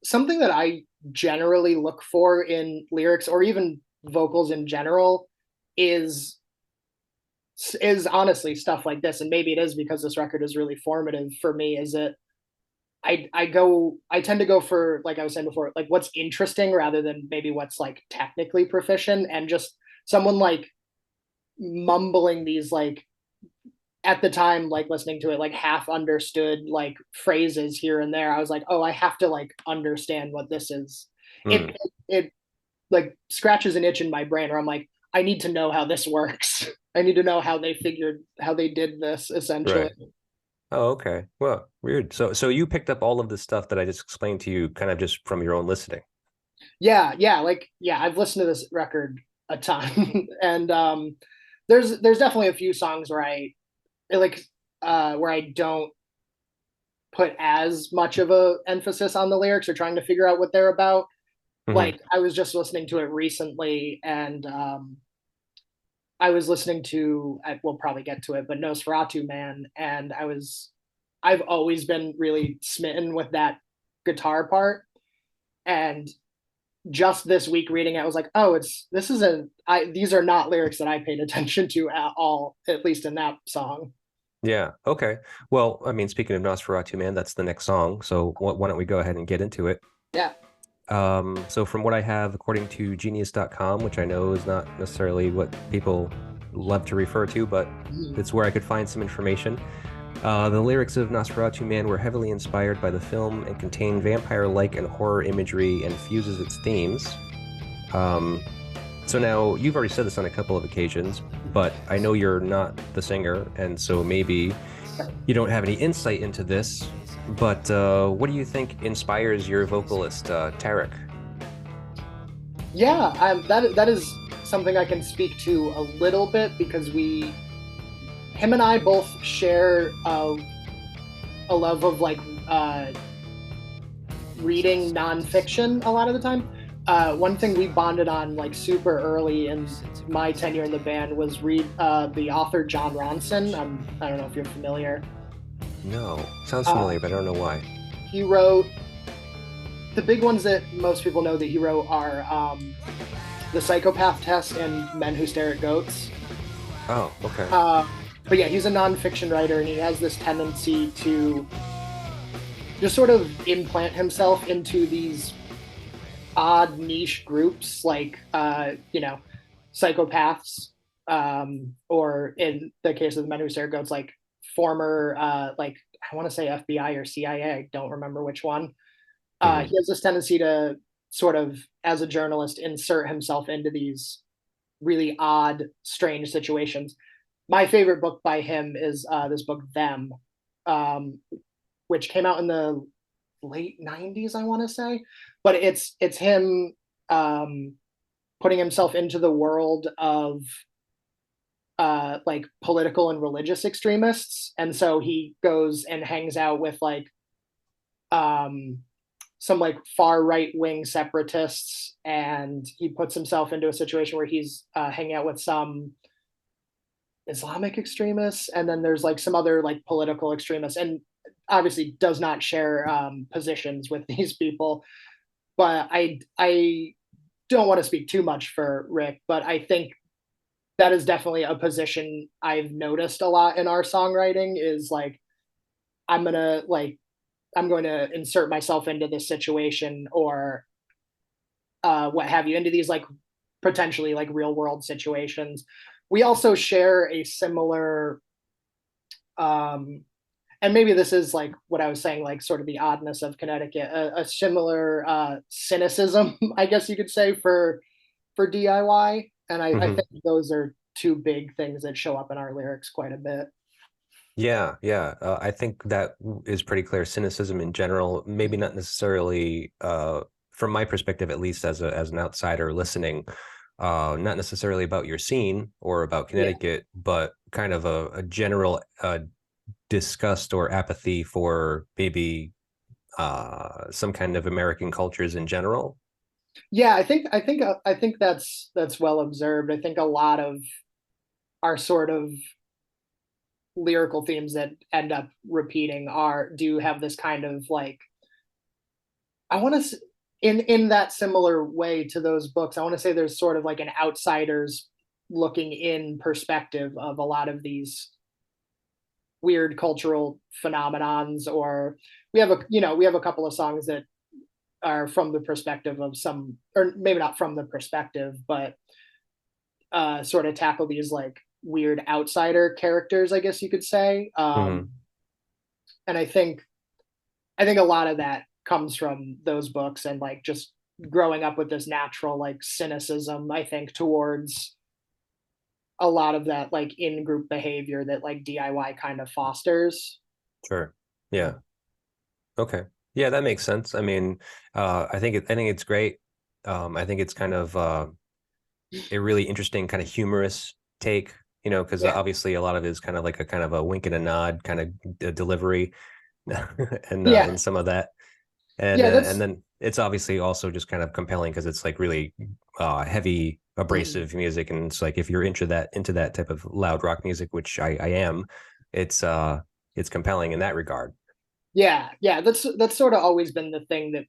Speaker 2: something that I generally look for in lyrics or even vocals in general is is honestly stuff like this, and maybe it is because this record is really formative for me. Is it I tend to go for, like I was saying before, like what's interesting rather than maybe what's like technically proficient, and just someone like mumbling these like at the time, like listening to it, like half understood like phrases here and there. I was like, oh, I have to like understand what this is.
Speaker 1: Hmm.
Speaker 2: It like scratches an itch in my brain where I'm like, I need to know how this works. I need to know how they did this essentially.
Speaker 1: Right. Oh, okay. Well, weird. So you picked up all of the stuff that I just explained to you kind of just from your own listening.
Speaker 2: Yeah, I've listened to this record a ton, and there's definitely a few songs where I like where I don't put as much of a emphasis on the lyrics or trying to figure out what they're about.
Speaker 1: Hmm.
Speaker 2: Like I was just listening to it recently, and I was listening to we'll probably get to it, but Nosferatu Man, and I've always been really smitten with that guitar part, and just this week reading it, I was like, oh, these are not lyrics that I paid attention to at all, at least in that song.
Speaker 1: Yeah. Okay. Well, I mean, speaking of Nosferatu Man, that's the next song. So why don't we go ahead and get into it?
Speaker 2: Yeah.
Speaker 1: So from what I have, according to genius.com, which I know is not necessarily what people love to refer to, but it's where I could find some information. The lyrics of Nosferatu Man were heavily inspired by the film and contain vampire-like and horror imagery and fuses its themes. Um, so now, you've already said this on a couple of occasions, but I know you're not the singer, and so maybe you don't have any insight into this, but what do you think inspires your vocalist, Tarek?
Speaker 2: Yeah, that is something I can speak to a little bit because him and I both share a love of like reading nonfiction a lot of the time. One thing we bonded on like super early in my tenure in the band was read the author John Ronson. I don't know if you're familiar.
Speaker 1: No, sounds
Speaker 2: Uh,
Speaker 1: familiar, but I don't know why.
Speaker 2: he wrote the big ones that most people know that he wrote are The Psychopath Test and Men Who Stare at Goats.
Speaker 1: Oh, okay.
Speaker 2: But yeah, he's a nonfiction writer and he has this tendency to just sort of implant himself into these odd niche groups like psychopaths, or in the case of the Men Who Stare at Goats, like former like I want to say FBI or CIA, I don't remember which one.
Speaker 1: Hmm.
Speaker 2: He has this tendency to sort of, as a journalist, insert himself into these really odd, strange situations. My favorite book by him is this book, Them, um, which came out in the late 90s, I want to say. But it's him um, putting himself into the world of like political and religious extremists. And so he goes and hangs out with like um, some like far right wing separatists, and he puts himself into a situation where he's hanging out with some Islamic extremists, and then there's like some other like political extremists, and obviously does not share positions with these people. But I don't want to speak too much for Rick, but I think that is definitely a position I've noticed a lot in our songwriting is like I'm gonna like I'm going to insert myself into this situation or what have you, into these like potentially like real world situations. We also share a similar, um, and maybe this is like what I was saying, like sort of the oddness of Connecticut, a similar cynicism, I guess you could say, for DIY. And I
Speaker 1: Hmm.
Speaker 2: think those are two big things that show up in our lyrics quite a bit.
Speaker 1: Yeah, yeah. I think that is pretty clear. Cynicism in general, maybe not necessarily, from my perspective, at least as an outsider listening, not necessarily about your scene or about
Speaker 2: Yeah.
Speaker 1: Connecticut, but kind of a general disgust or apathy for maybe some kind of American cultures in general.
Speaker 2: Yeah, I think that's well observed. I think a lot of our sort of lyrical themes that end up repeating are do have this kind of like I want to in that similar way to those books. I want to say there's sort of like an outsider's looking in perspective of a lot of these weird cultural phenomenons, or we have a couple of songs that are from the perspective of some, or maybe not from the perspective, but sort of tackle these like weird outsider characters, I guess you could say.
Speaker 1: Hmm.
Speaker 2: And I think a lot of that comes from those books and like just growing up with this natural like cynicism, I think, towards a lot of that like in-group behavior that like DIY kind of fosters.
Speaker 1: Sure. Yeah. Okay. Yeah, that makes sense. I mean, I think it's great. I think it's kind of a really interesting kind of humorous take, you know, because
Speaker 2: Yeah.
Speaker 1: obviously a lot of it is kind of like a kind of a wink and a nod kind of delivery
Speaker 2: Yeah.
Speaker 1: and some of that.
Speaker 2: Yeah,
Speaker 1: And
Speaker 2: that's
Speaker 1: then it's obviously also just kind of compelling because it's like really heavy,
Speaker 2: mm,
Speaker 1: abrasive music, and it's like if you're into that type of loud rock music, which I am, it's it's compelling in that regard.
Speaker 2: yeah, yeah, that's sort of always been the thing that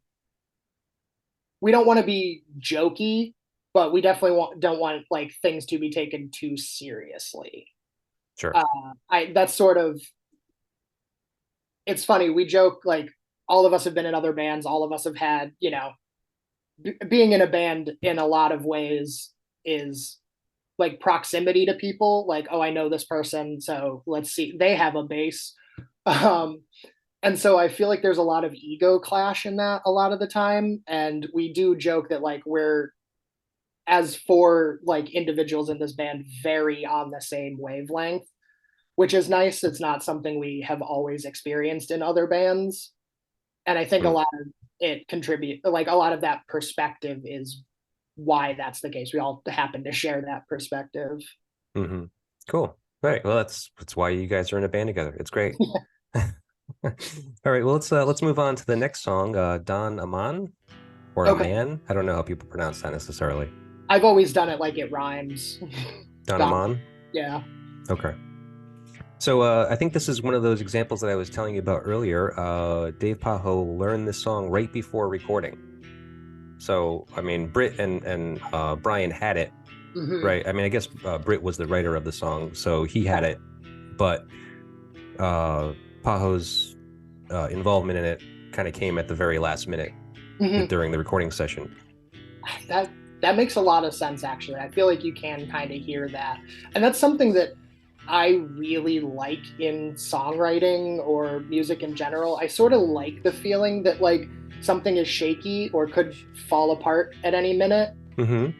Speaker 2: we don't want to be jokey, but we definitely don't want like things to be taken too seriously.
Speaker 1: Sure.
Speaker 2: Uh, I that's sort of it's funny. We joke like all of us have been in other bands. All of us have had, you know, being in a band in a lot of ways is like proximity to people. Like, oh, I know this person, so let's see. They have a bass, um, and so I feel like there's a lot of ego clash in that a lot of the time. And we do joke that like we're as four like individuals in this band very on the same wavelength, which is nice. It's not something we have always experienced in other bands. And I think a
Speaker 1: Mm.
Speaker 2: lot of it contribute like a lot of that perspective is why that's the case. We all happen to share that perspective.
Speaker 1: Mm-hmm. Cool. All right. Well, that's why you guys are in a band together. It's great. All right. Well, let's move on to the next song, Don Aman or a
Speaker 2: Okay.
Speaker 1: man. I don't know how people pronounce that necessarily.
Speaker 2: I've always done it like it rhymes.
Speaker 1: Don
Speaker 2: Don.
Speaker 1: Aman.
Speaker 2: Yeah.
Speaker 1: Okay. So I think this is one of those examples that I was telling you about earlier. Dave Pajo learned this song right before recording. So I mean, Britt and Brian had it
Speaker 2: Hmm.
Speaker 1: right. I mean, I guess Britt was the writer of the song, so he had it, but Pajo's involvement in it kind of came at the very last minute
Speaker 2: Hmm.
Speaker 1: during the recording session.
Speaker 2: That that makes a lot of sense actually. I feel like you can kind of hear that. And that's something that I really like in songwriting or music in general. I sort of like the feeling that like something is shaky or could fall apart at any minute.
Speaker 1: Mm-hmm.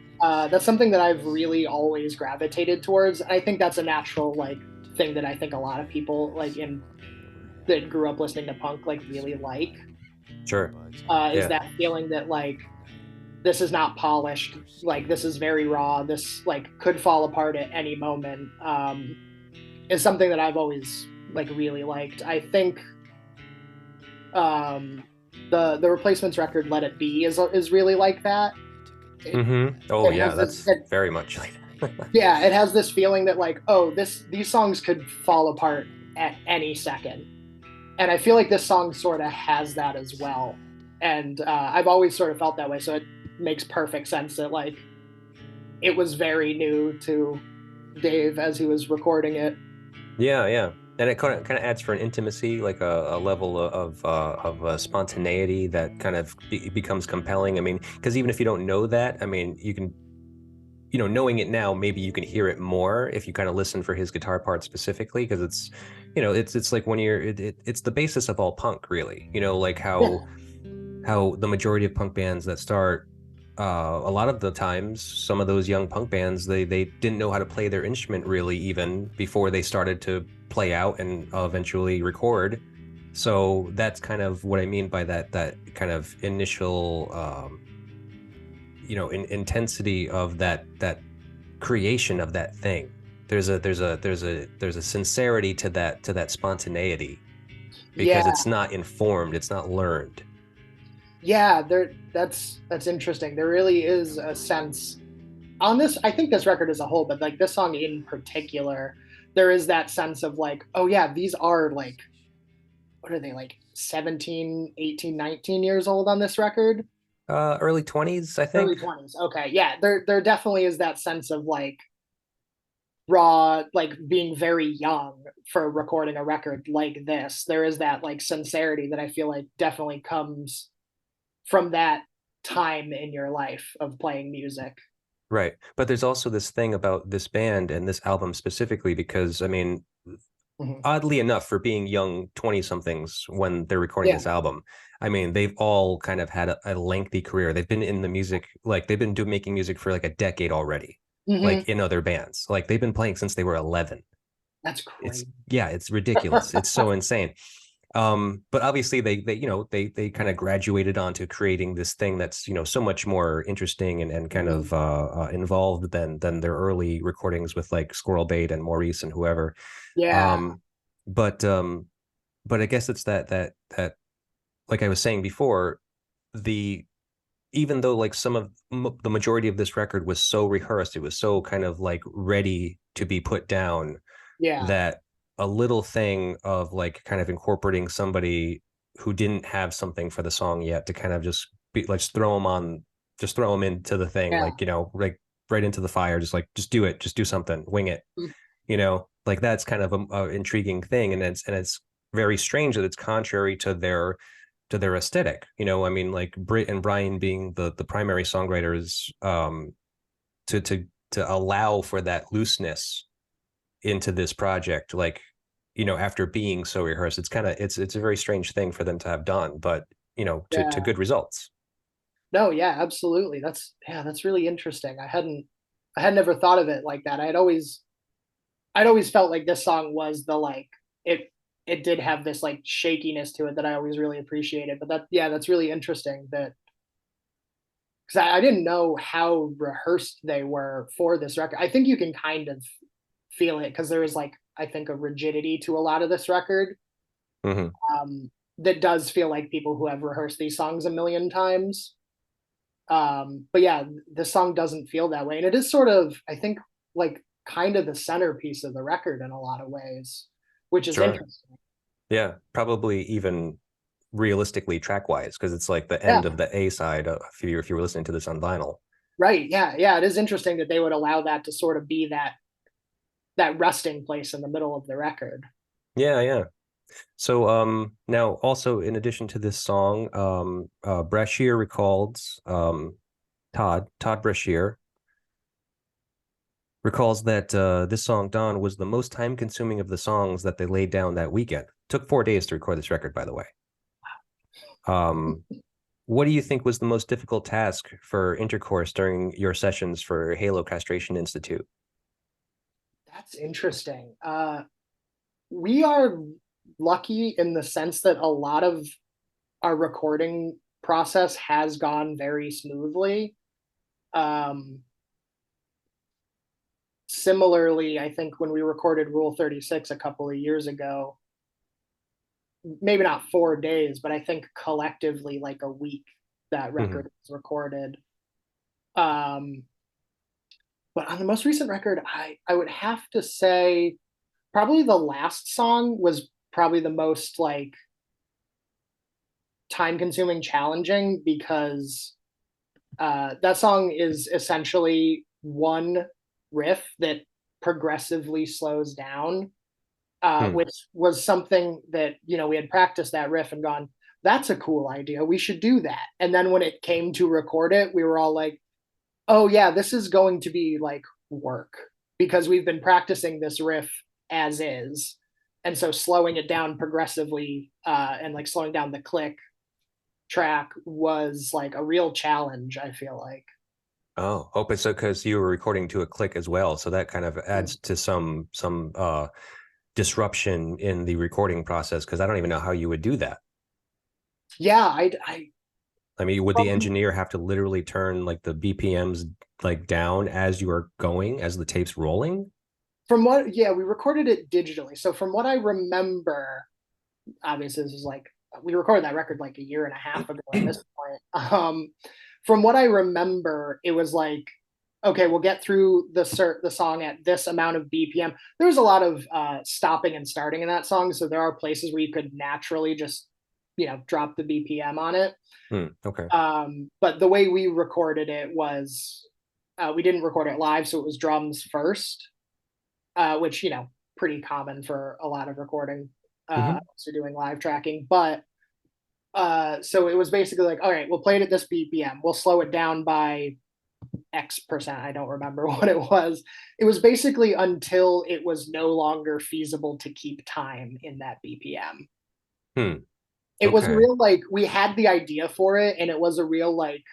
Speaker 2: That's something that I've really always gravitated towards. I think that's a natural like thing that I think a lot of people like in that grew up listening to punk like really like
Speaker 1: Sure.
Speaker 2: is
Speaker 1: Yeah.
Speaker 2: that feeling that like this is not polished, like this is very raw, this like could fall apart at any moment, is something that I've always like really liked. I think um the replacements record Let It Be is really like that. it,
Speaker 1: Mm-hmm. Oh
Speaker 2: it
Speaker 1: yeah,
Speaker 2: has this
Speaker 1: that's very much like
Speaker 2: yeah, it has this feeling that like, oh, these songs could fall apart at any second. And I feel like this song sort of has that as well. And I've always sort of felt that way, so it makes perfect sense that like it was very new to Dave as he was recording it.
Speaker 1: Yeah, yeah. And it kind of adds for an intimacy, like a level of spontaneity that kind of becomes compelling. I mean, because even if you don't know that, I mean, you can, you know, knowing it now, maybe you can hear it more if you kind of listen for his guitar part specifically, because it's, you know, it's like when it's the basis of all punk, really. You know, like
Speaker 2: Yeah,
Speaker 1: how the majority of punk bands that start a lot of the times some of those young punk bands they didn't know how to play their instrument really even before they started to play out and eventually record. So that's kind of what I mean by that kind of initial you know intensity of that creation of that thing. There's a sincerity to that spontaneity
Speaker 2: yeah,
Speaker 1: because it's not informed, it's not learned.
Speaker 2: yeah. There, that's interesting. There really is a sense on this. I think this record as a whole, but like this song in particular, there is that sense of like, oh yeah, these are like, what are they like 17, 18, 19 years old on this record?
Speaker 1: Early 20s, I
Speaker 2: Early
Speaker 1: think.
Speaker 2: 20s. Okay. Yeah, there definitely is that sense of like raw, like being very young for recording a record like this. There is that like sincerity that I feel like definitely comes from that time in your life of playing music.
Speaker 1: Right. But there's also this thing about this band and this album specifically, because I mean,
Speaker 2: Mhm.
Speaker 1: oddly enough, for being young 20 somethings when they're recording
Speaker 2: Yeah.
Speaker 1: this album, I mean, they've all kind of had a lengthy career. They've been in the music, like they've been making music for like a decade already.
Speaker 2: Hmm.
Speaker 1: like in other bands. Like they've been playing since they were 11.
Speaker 2: That's
Speaker 1: It's
Speaker 2: crazy.
Speaker 1: yeah, it's ridiculous. It's so insane. But obviously they they kind of graduated onto creating this thing that's so much more interesting and kind
Speaker 2: Mhm.
Speaker 1: of involved than their early recordings with like Squirrel Bait and Maurice and whoever.
Speaker 2: Yeah,
Speaker 1: Um, but um, but I guess it's that like I was saying before, the even though like the majority of this record was so rehearsed, it was so kind of like ready to be put down,
Speaker 2: yeah,
Speaker 1: that a little thing of like kind of incorporating somebody who didn't have something for the song yet to kind of just be like just throw them into the thing,
Speaker 2: yeah.
Speaker 1: like like right into the fire, just like just do it, just do something, wing it,
Speaker 2: Mm.
Speaker 1: like that's kind of a intriguing thing, and it's very strange that it's contrary to their aesthetic. I mean, like Britt and Brian being the primary songwriters, to to allow for that looseness into this project, like after being so rehearsed, it's kind of it's a very strange thing for them to have done, but to
Speaker 2: Yeah.
Speaker 1: good results.
Speaker 2: No, yeah, absolutely. That's really interesting. I had never thought of it like that. I'd always felt like this song was the like it it did have this like shakiness to it that I always really appreciated. But that's really interesting that because I didn't know how rehearsed they were for this record. I think you can kind of feel it because there is like I think a rigidity to a lot of this record,
Speaker 1: Mm-hmm.
Speaker 2: that does feel like people who have rehearsed these songs a million times. But yeah, the song doesn't feel that way, and it is sort of I think like kind of the centerpiece of the record in a lot of ways, which is
Speaker 1: Sure.
Speaker 2: interesting.
Speaker 1: Yeah, probably even realistically track wise, because it's like the
Speaker 2: Yeah,
Speaker 1: end of the A side, if you were listening to this on vinyl.
Speaker 2: right. Yeah, yeah. It is interesting that they would allow that to sort of be that resting place in the middle of the record.
Speaker 1: Yeah, yeah. So now also in addition to this song, Brashear recalls, Todd Brashear recalls that this song Dawn was the most time consuming of the songs that they laid down that weekend. Took 4 days to record this record, by the way. Um, what do you think was the most difficult task for Intercourse during your sessions for Halo Castration Institute?
Speaker 2: That's interesting. We are lucky in the sense that a lot of our recording process has gone very smoothly. Um, Similarly, I think when we recorded Rule 36 a couple of years ago, maybe not 4 days, but I think collectively like a week that
Speaker 1: Mm-hmm.
Speaker 2: record was recorded. Um, but on the most recent record, I would have to say probably the last song was probably the most like time consuming, challenging because that song is essentially one riff that progressively slows down,
Speaker 1: Hmm.
Speaker 2: which was something that we had practiced that riff and gone, "That's a cool idea. We should do that." And then when it came to record it, we were all like, "Oh yeah, this is going to be like work because we've been practicing this riff as is." And so slowing it down progressively, and like slowing down the click track was like a real challenge, I feel like.
Speaker 1: Oh, but so because you were recording to a click as well, so that kind of adds to some disruption in the recording process, because I don't even know how you would do that.
Speaker 2: Yeah,
Speaker 1: I mean, would the
Speaker 2: from,
Speaker 1: engineer have to literally turn like the BPMs like down as you are going, as the tape's rolling?
Speaker 2: from what, yeah, we recorded it digitally. So from what I remember, obviously this is like we recorded that record like a year and a half ago at this point. From what I remember, it was like, okay, we'll get through the song at this amount of BPM. There was a lot of stopping and starting in that song, so there are places where you could naturally just drop the BPM on it.
Speaker 1: Okay.
Speaker 2: But the way we recorded it was we didn't record it live, so it was drums first, which pretty common for a lot of recording.
Speaker 1: Hmm.
Speaker 2: So doing live tracking, but so it was basically like, all right, we'll play it at this BPM. We'll slow it down by X%. I don't remember what it was. It was basically until it was no longer feasible to keep time in that BPM.
Speaker 1: Hmm.
Speaker 2: It was a
Speaker 1: Okay.
Speaker 2: real like we had the idea for it, and it was a real like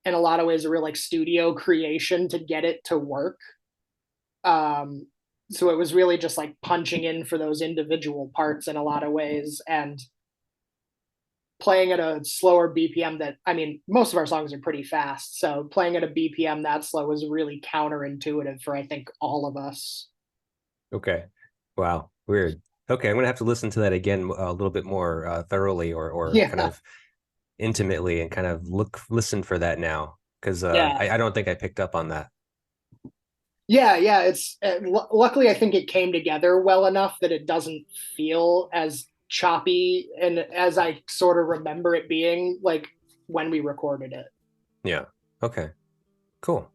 Speaker 2: in a lot of ways a real like studio creation to get it to work. So it was really just like punching in for those individual parts in a lot of ways, and playing at a slower BPM that, I mean, most of our songs are pretty fast. So playing at a BPM that slow was really counterintuitive for, I think, all of us.
Speaker 1: Okay. Wow. Weird. Okay, I'm gonna have to listen to that again a little bit more thoroughly, or kind
Speaker 2: Yeah.
Speaker 1: of intimately, and kind of listen for that now, because
Speaker 2: Yeah.
Speaker 1: I don't think I picked up on that.
Speaker 2: Yeah. Yeah. It's luckily, I think it came together well enough that it doesn't feel as choppy and as I sort of remember it being like when we recorded it.
Speaker 1: Yeah. Okay. Cool.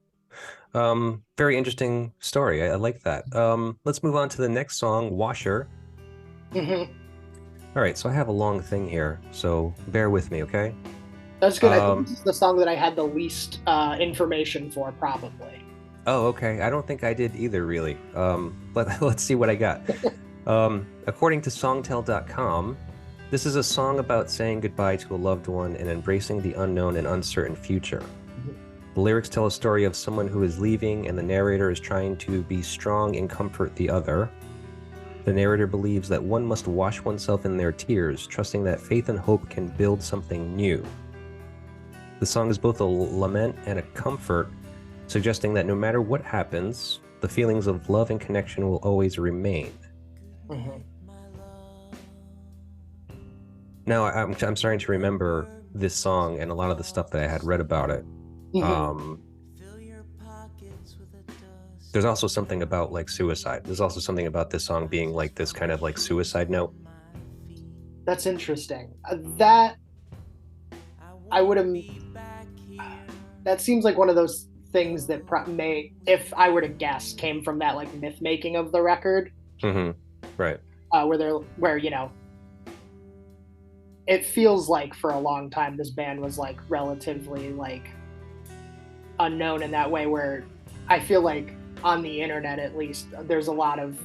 Speaker 1: Very interesting story. I like that. Let's move on to the next song, Washer.
Speaker 2: Hmm.
Speaker 1: All right, so I have a long thing here, so bear with me, okay?
Speaker 2: That's good. I think this
Speaker 1: Um,
Speaker 2: is the song that I had the least information for, probably.
Speaker 1: oh, okay. I don't think I did either, really. But let's see what I got. According to songtell.com, this is a song about saying goodbye to a loved one and embracing the unknown and uncertain future. The lyrics tell a story of someone who is leaving, and the narrator is trying to be strong and comfort the other. The narrator believes that one must wash oneself in their tears, trusting that faith and hope can build something new. The song is both a lament and a comfort, suggesting that no matter what happens, the feelings of love and connection will always remain.
Speaker 2: Hmm.
Speaker 1: Now, I'm starting to remember this song and a lot of the stuff that I had read about it.
Speaker 2: Hmm.
Speaker 1: Um, there's also something about like suicide. There's also something about this song being like this kind of like suicide note.
Speaker 2: That's interesting. That I would have. That seems like one of those things that may, if I were to guess, came from that like myth making of the record,
Speaker 1: Mm-hmm. Right.
Speaker 2: where it feels like for a long time this band was like relatively like unknown in that way. Where I feel like on the internet, at least, there's a lot of,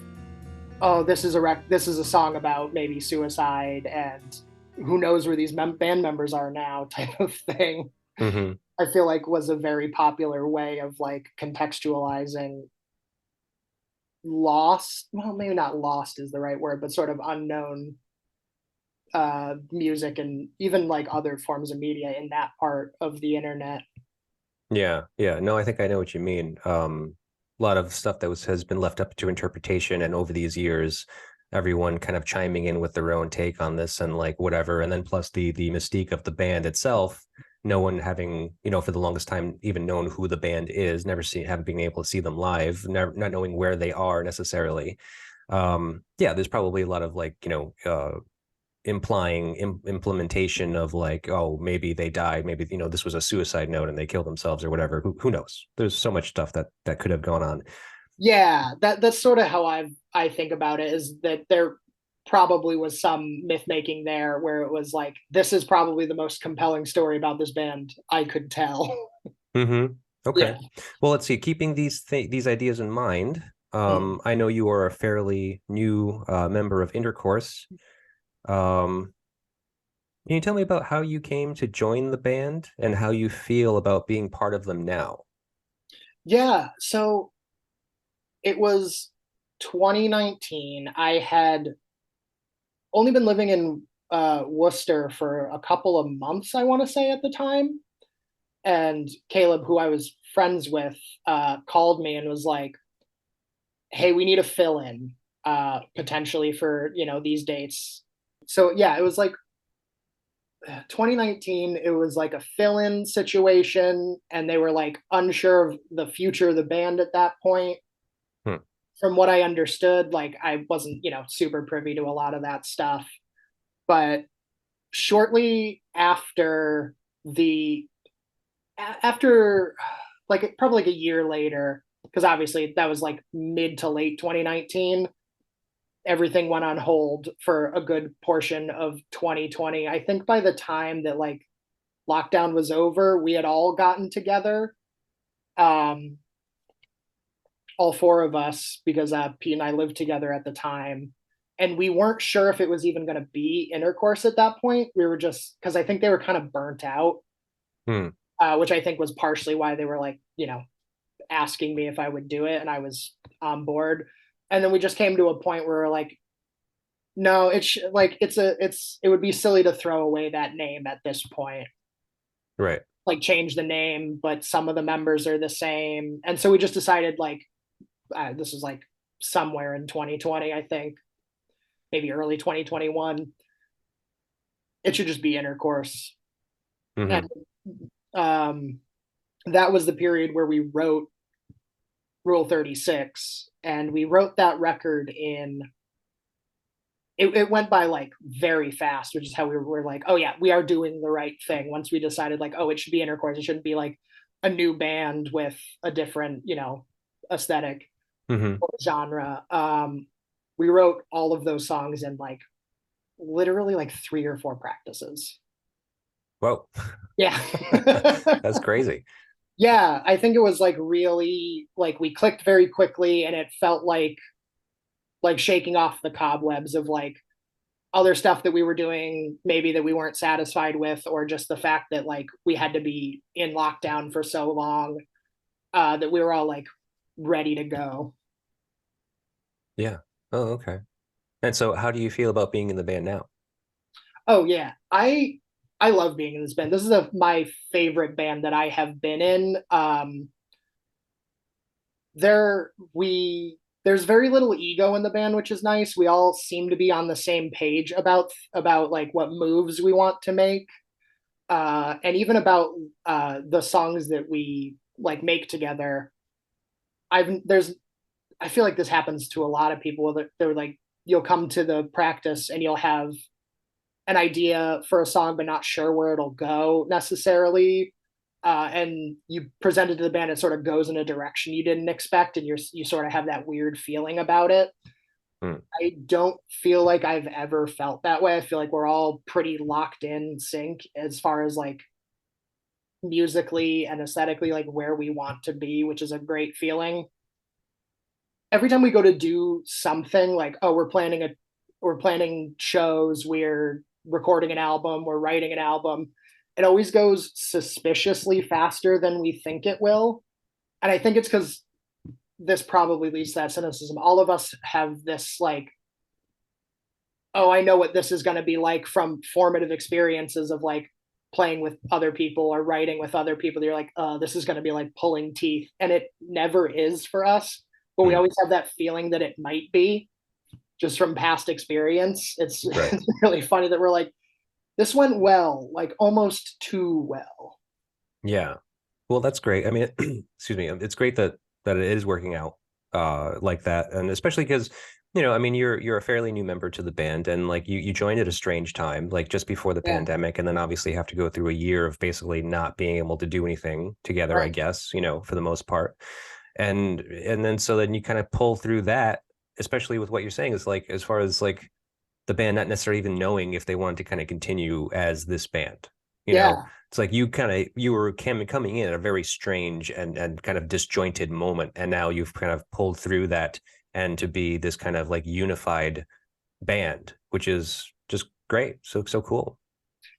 Speaker 2: oh, this is a song about maybe suicide and who knows where these band members are now type of thing.
Speaker 1: Mm-hmm.
Speaker 2: I feel like was a very popular way of like contextualizing lost, well, maybe not lost is the right word, but sort of unknown music and even like other forms of media in that part of the internet.
Speaker 1: Yeah, yeah. No, I think I know what you mean. A lot of stuff that has been left up to interpretation, and over these years, everyone kind of chiming in with their own take on this and like whatever. And then plus the mystique of the band itself, no one having, for the longest time even known who the band is, never seen, haven't been able to see them live, never, not knowing where they are necessarily. Yeah, there's probably a lot of like, implying implementation of like, oh, maybe they died, maybe this was a suicide note and they killed themselves or whatever. Who knows? There's so much stuff that could have gone on.
Speaker 2: Yeah, that's sort of how I think about it, is that there probably was some myth making there where it was like, this is probably the most compelling story about this band I could tell.
Speaker 1: Mm-hmm. Okay.
Speaker 2: Yeah.
Speaker 1: Well, let's see. Keeping these ideas in mind,
Speaker 2: Mm.
Speaker 1: I know you are a fairly new member of Intercourse. Um, can you tell me about how you came to join the band and how you feel about being part of them now?
Speaker 2: Yeah, so it was 2019. I had only been living in Worcester for a couple of months, I want to say, at the time. And Caleb, who I was friends with, called me and was like, "Hey, we need a fill in potentially for these dates." So yeah, it was like 2019. It was like a fill in situation, and they were like unsure of the future of the band at that point.
Speaker 1: Hmm.
Speaker 2: From what I understood, like I wasn't super privy to a lot of that stuff, but shortly the after like probably like a year later, because obviously that was like mid to late 2019, everything went on hold for a good portion of 2020. I think by the time that like lockdown was over, we had all gotten together, um all four of us, because Pete and I lived together at the time, and we weren't sure if it was even going to be Intercourse at that point. We were just, because I think they were kind of burnt out.
Speaker 1: Hmm.
Speaker 2: which I think was partially why they were like, asking me if I would do it, and I was on board. And then we just came to a point where we're like, no, it would be silly to throw away that name at this point.
Speaker 1: Right.
Speaker 2: Like change the name, but some of the members are the same. And so we just decided like this is like somewhere in 2020, I think, maybe early 2021. It should just be Intercourse.
Speaker 1: Mm-hmm.
Speaker 2: And that was the period where we wrote Rule 36, and we wrote that record in it went by like very fast, which is how we were like, oh yeah, we are doing the right thing. Once we decided like, oh, it should be Intercourse, it shouldn't be like a new band with a different, aesthetic or genre. We wrote all of those songs in like literally like 3 or 4 practices.
Speaker 1: Whoa.
Speaker 2: Yeah.
Speaker 1: That's crazy.
Speaker 2: Yeah, I think it was like really like we clicked very quickly, and it felt like shaking off the cobwebs of like other stuff that we were doing maybe that we weren't satisfied with, or just the fact that like we had to be in lockdown for so long, that we were all like ready to go.
Speaker 1: Yeah. Oh, okay. And so how do you feel about being in the band now?
Speaker 2: Oh yeah, I love being in this band. This is my favorite band that I have been in. There's very little ego in the band, which is nice. We all seem to be on the same page about like what moves we want to make, and even about the songs that we like make together. I feel like this happens to a lot of people. That they're like, you'll come to the practice and you'll have an idea for a song, but not sure where it'll go necessarily. And you present it to the band, it sort of goes in a direction you didn't expect, and you sort of have that weird feeling about it.
Speaker 1: Mm.
Speaker 2: I don't feel like I've ever felt that way. I feel like we're all pretty locked in sync as far as like musically and aesthetically, like where we want to be, which is a great feeling. Every time we go to do something like, oh, we're planning shows, we're recording an album, we're writing an album, it always goes suspiciously faster than we think it will. And I think it's because this probably leads to that cynicism. All of us have this like, oh, I know what this is going to be like from formative experiences of like playing with other people or writing with other people. You're like, oh, this is going to be like pulling teeth. And it never is for us. But we always have that feeling that it might be just from past experience. It's,
Speaker 1: Right.
Speaker 2: it's really funny that we're like, this went well, like almost too well.
Speaker 1: Yeah. Well, that's great. I mean, excuse me. It's great that it is working out like that, and especially because I mean, you're a fairly new member to the band, and like you joined at a strange time, like just before the
Speaker 2: Yeah.
Speaker 1: pandemic, and then obviously have to go through a year of basically not being able to do anything together, I
Speaker 2: Right.
Speaker 1: guess, for the most part. And then so then you kind of pull through that, especially with what you're saying is like as far as like the band not necessarily even knowing if they wanted to kind of continue as this band.
Speaker 2: Yeah.
Speaker 1: It's like you were coming in at a very strange and kind of disjointed moment, and now you've kind of pulled through that and to be this kind of like unified band, which is just great. So cool.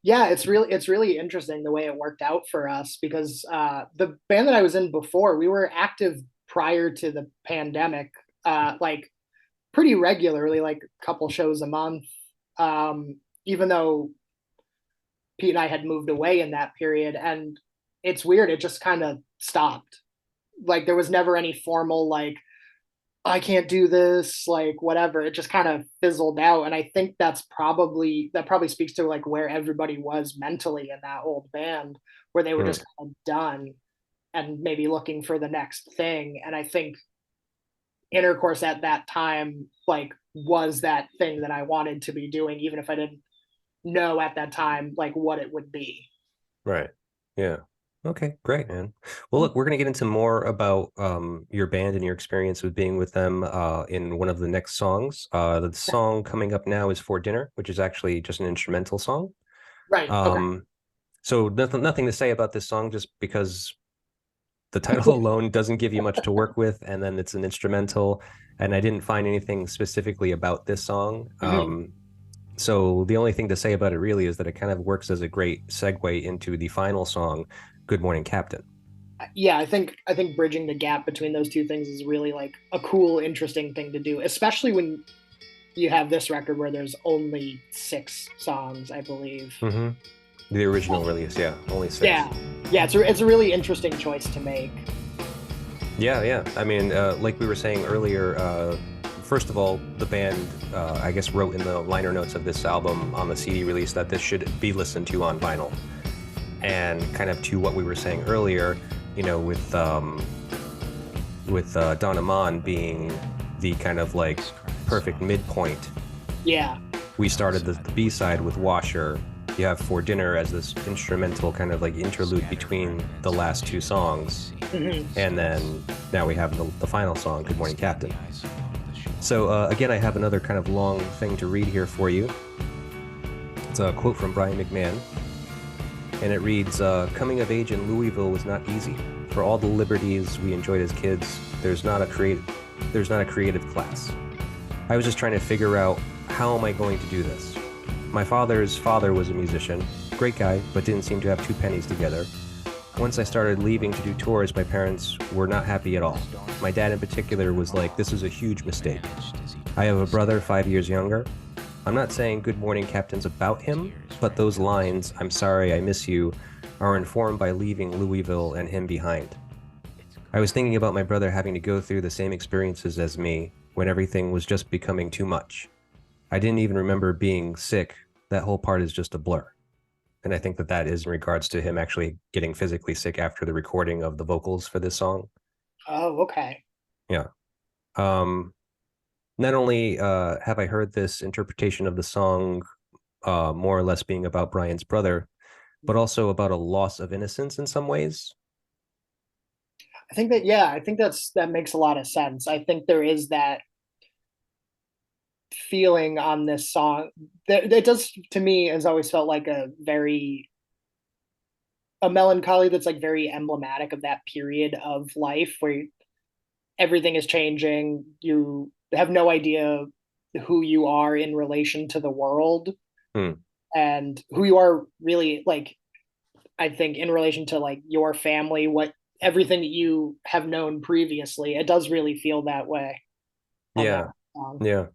Speaker 2: Yeah, it's really interesting the way it worked out for us, because the band that I was in before, we were active prior to the pandemic, like pretty regularly, like a couple shows a month. Even though Pete and I had moved away in that period, and it's weird, it just kind of stopped. Like there was never any formal like, I can't do this, like whatever. It just kind of fizzled out. And I think that probably speaks to like where everybody was mentally in that old band, where they were
Speaker 1: Mm,
Speaker 2: just kind of done and maybe looking for the next thing. And I think Intercourse at that time like was that thing that I wanted to be doing, even if I didn't know at that time like what it would be.
Speaker 1: right. Yeah. Okay, great, man. Well, look, we're going to get into more about your band and your experience with being with them in one of the next songs. The song coming up now is For Dinner, which is actually just an instrumental song.
Speaker 2: Right. Okay.
Speaker 1: So nothing to say about this song, just because the title alone doesn't give you much to work with, and then it's an instrumental, and I didn't find anything specifically about this song.
Speaker 2: Mhm.
Speaker 1: So the only thing to say about it really is that it kind of works as a great segue into the final song Good Morning Captain.
Speaker 2: Yeah, I think bridging the gap between those two things is really like a cool, interesting thing to do, especially when you have this record where there's only 6 songs, I believe.
Speaker 1: Mm-hmm. The original release, yeah, only 6.
Speaker 2: Yeah, yeah, it's a really interesting choice to make.
Speaker 1: Yeah, yeah. I mean, like we were saying earlier, first of all, the band, I guess, wrote in the liner notes of this album on the CD release that this should be listened to on vinyl. And kind of to what we were saying earlier, you know, with Don Amon being the kind of like perfect midpoint.
Speaker 2: Yeah,
Speaker 1: We started the B-side with Washer. You have For Dinner as this instrumental kind of like interlude between the last 2 songs. And then now we have the final song, Good Morning Captain. So again, I have another kind of long thing to read here for you. It's a quote from Brian McMahon. And it reads, coming of age in Louisville was not easy. For all the liberties we enjoyed as kids, there's not a creative class. I was just trying to figure out, how am I going to do this? My father's father was a musician, great guy, but didn't seem to have 2 pennies together. Once I started leaving to do tours, my parents were not happy at all. My dad in particular was like, this is a huge mistake. I have a brother 5 years younger. I'm not saying Good Morning Captain's about him, but those lines, I'm sorry, I miss you, are informed by leaving Louisville and him behind. I was thinking about my brother having to go through the same experiences as me when everything was just becoming too much. I didn't even remember being sick. That whole part is just a blur. And I think that is in regards to him actually getting physically sick after the recording of the vocals for this song.
Speaker 2: oh, okay.
Speaker 1: Yeah. Not only have I heard this interpretation of the song more or less being about Brian's brother, but also about a loss of innocence in some ways.
Speaker 2: I think that makes a lot of sense. I think there is that feeling on this song that it does, to me, has always felt like a melancholy that's like very emblematic of that period of life where everything is changing. You have no idea who you are in relation to the world,
Speaker 1: Hmm.
Speaker 2: and who you are really, like, I think in relation to like your family, what everything that you have known previously. It does really feel that way on that
Speaker 1: Yeah.
Speaker 2: song.
Speaker 1: Yeah.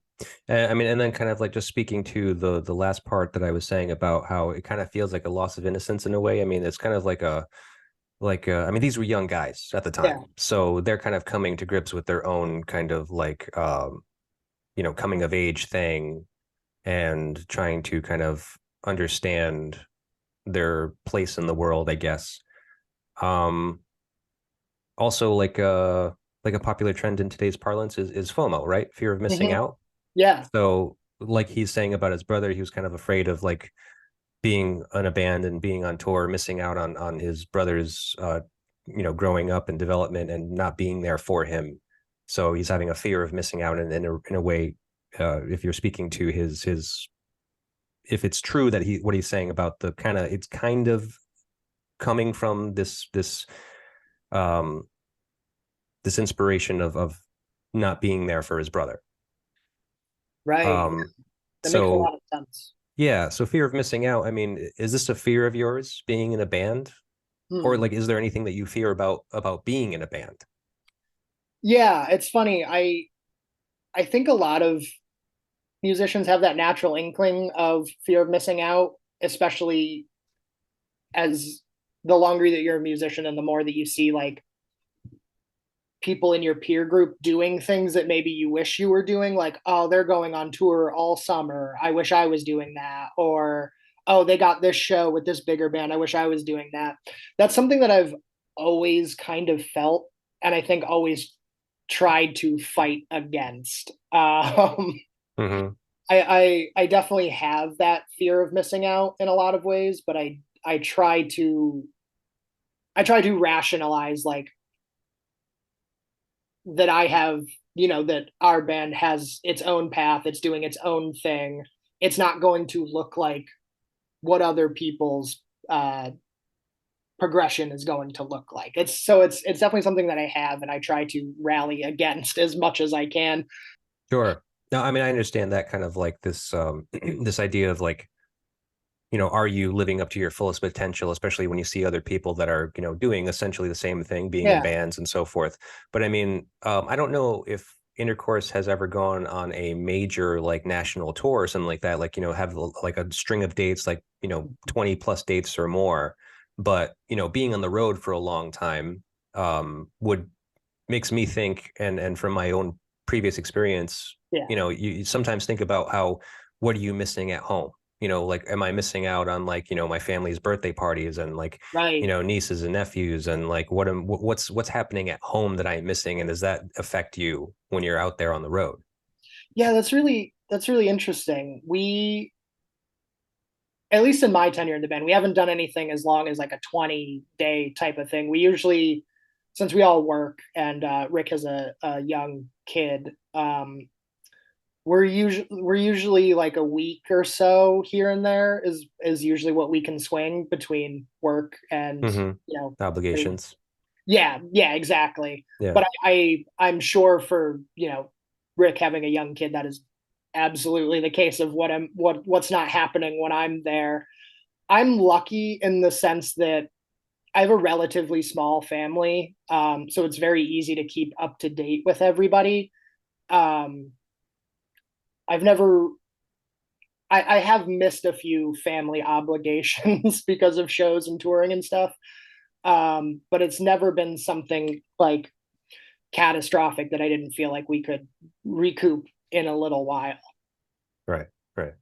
Speaker 1: I mean, and then kind of like just speaking to the last part that I was saying about how it kind of feels like a loss of innocence in a way. I mean, it's kind of I mean, these were young guys at the
Speaker 2: Yeah,
Speaker 1: time, so they're kind of coming to grips with their own kind of like you know, coming of age thing and trying to kind of understand their place in the world, I guess. Um, Also like a popular trend in today's parlance is FOMO, right? Fear of missing
Speaker 2: hmm,
Speaker 1: out.
Speaker 2: yeah,
Speaker 1: So like he's saying about his brother, he was kind of afraid of like being in a band and being on tour, missing out on his brother's you know, growing up and development and not being there for him. So he's having a fear of missing out, and in a way, if you're speaking to his if it's true that he what he's saying about the kind of, it's kind of coming from um this inspiration of not being there for his brother.
Speaker 2: right.
Speaker 1: Um
Speaker 2: That makes a lot
Speaker 1: so
Speaker 2: of sense.
Speaker 1: yeah, so fear of missing out. I mean, is this a fear of yours being in a band? Or
Speaker 2: Hmm.
Speaker 1: like, is there anything that you fear about being in a band?
Speaker 2: Yeah, it's funny. I think a lot of musicians have that natural inkling of fear of missing out, especially as the longer that you're a musician and the more that you see like people in your peer group doing things that maybe you wish you were doing, like, oh, they're going on tour all summer, I wish I was doing that, or oh, they got this show with this bigger band, I wish I was doing that. That's something that I've always kind of felt, and I think always tried to fight against.
Speaker 1: Mm-hmm.
Speaker 2: I definitely have that fear of missing out in a lot of ways, but I try to rationalize like that I have, that our band has its own path, it's doing its own thing. It's not going to look like what other people's progression is going to look like. It's definitely something that I have, and I try to rally against as much as I can.
Speaker 1: Sure. No, I mean, I understand that kind of like this this idea of like are you living up to your fullest potential, especially when you see other people that are, doing essentially the same thing, being in
Speaker 2: Yeah.
Speaker 1: bands and so forth. But I mean, I don't know if Intercourse has ever gone on a major like national tour or something like that, like, have like a string of dates, like, 20 plus dates or more. But, being on the road for a long time would makes me think, and from my own previous experience,
Speaker 2: Yeah.
Speaker 1: you sometimes think about how, what are you missing at home? Like, am I missing out on, like, my family's birthday parties and, like,
Speaker 2: Right.
Speaker 1: nieces and nephews, and like what's happening at home that I'm missing, and does that affect you when you're out there on the road?
Speaker 2: Yeah, that's really interesting. We, at least in my tenure in the band, we haven't done anything as long as like a 20-day type of thing. We usually, since we all work and Rick has a young kid, we're usually like a week or so here and there is usually what we can swing between work and
Speaker 1: Mm-hmm.
Speaker 2: you know
Speaker 1: Obligations.
Speaker 2: yeah, yeah, exactly.
Speaker 1: Yeah.
Speaker 2: But I'm sure for Rick having a young kid, that is absolutely the case of what's not happening when I'm there. I'm lucky in the sense that I have a relatively small family, so it's very easy to keep up to date with everybody. Um, I've never I have missed a few family obligations because of shows and touring and stuff. But it's never been something like catastrophic that I didn't feel like we could recoup in a little while.
Speaker 1: Right. Right.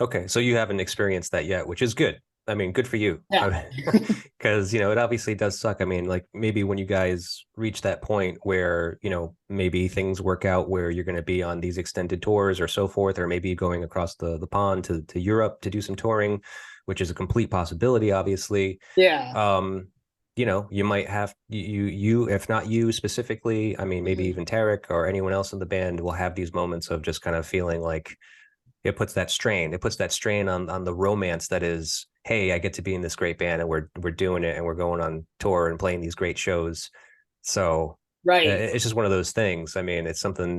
Speaker 1: Okay, so you haven't experienced that yet, which is good. I mean, good for you.
Speaker 2: Yeah.
Speaker 1: Because, it obviously does suck. I mean, like, maybe when you guys reach that point where, maybe things work out where you're going to be on these extended tours or so forth, or maybe going across the pond to Europe to do some touring, which is a complete possibility, obviously.
Speaker 2: Yeah.
Speaker 1: Um, you might have if not you specifically, I mean, maybe
Speaker 2: Mhm.
Speaker 1: even Tarek or anyone else in the band will have these moments of just kind of feeling like it puts that strain on the romance that is, hey, I get to be in this great band, and we're doing it, and we're going on tour and playing these great shows. So
Speaker 2: Right.
Speaker 1: it's just one of those things. I mean, it's something,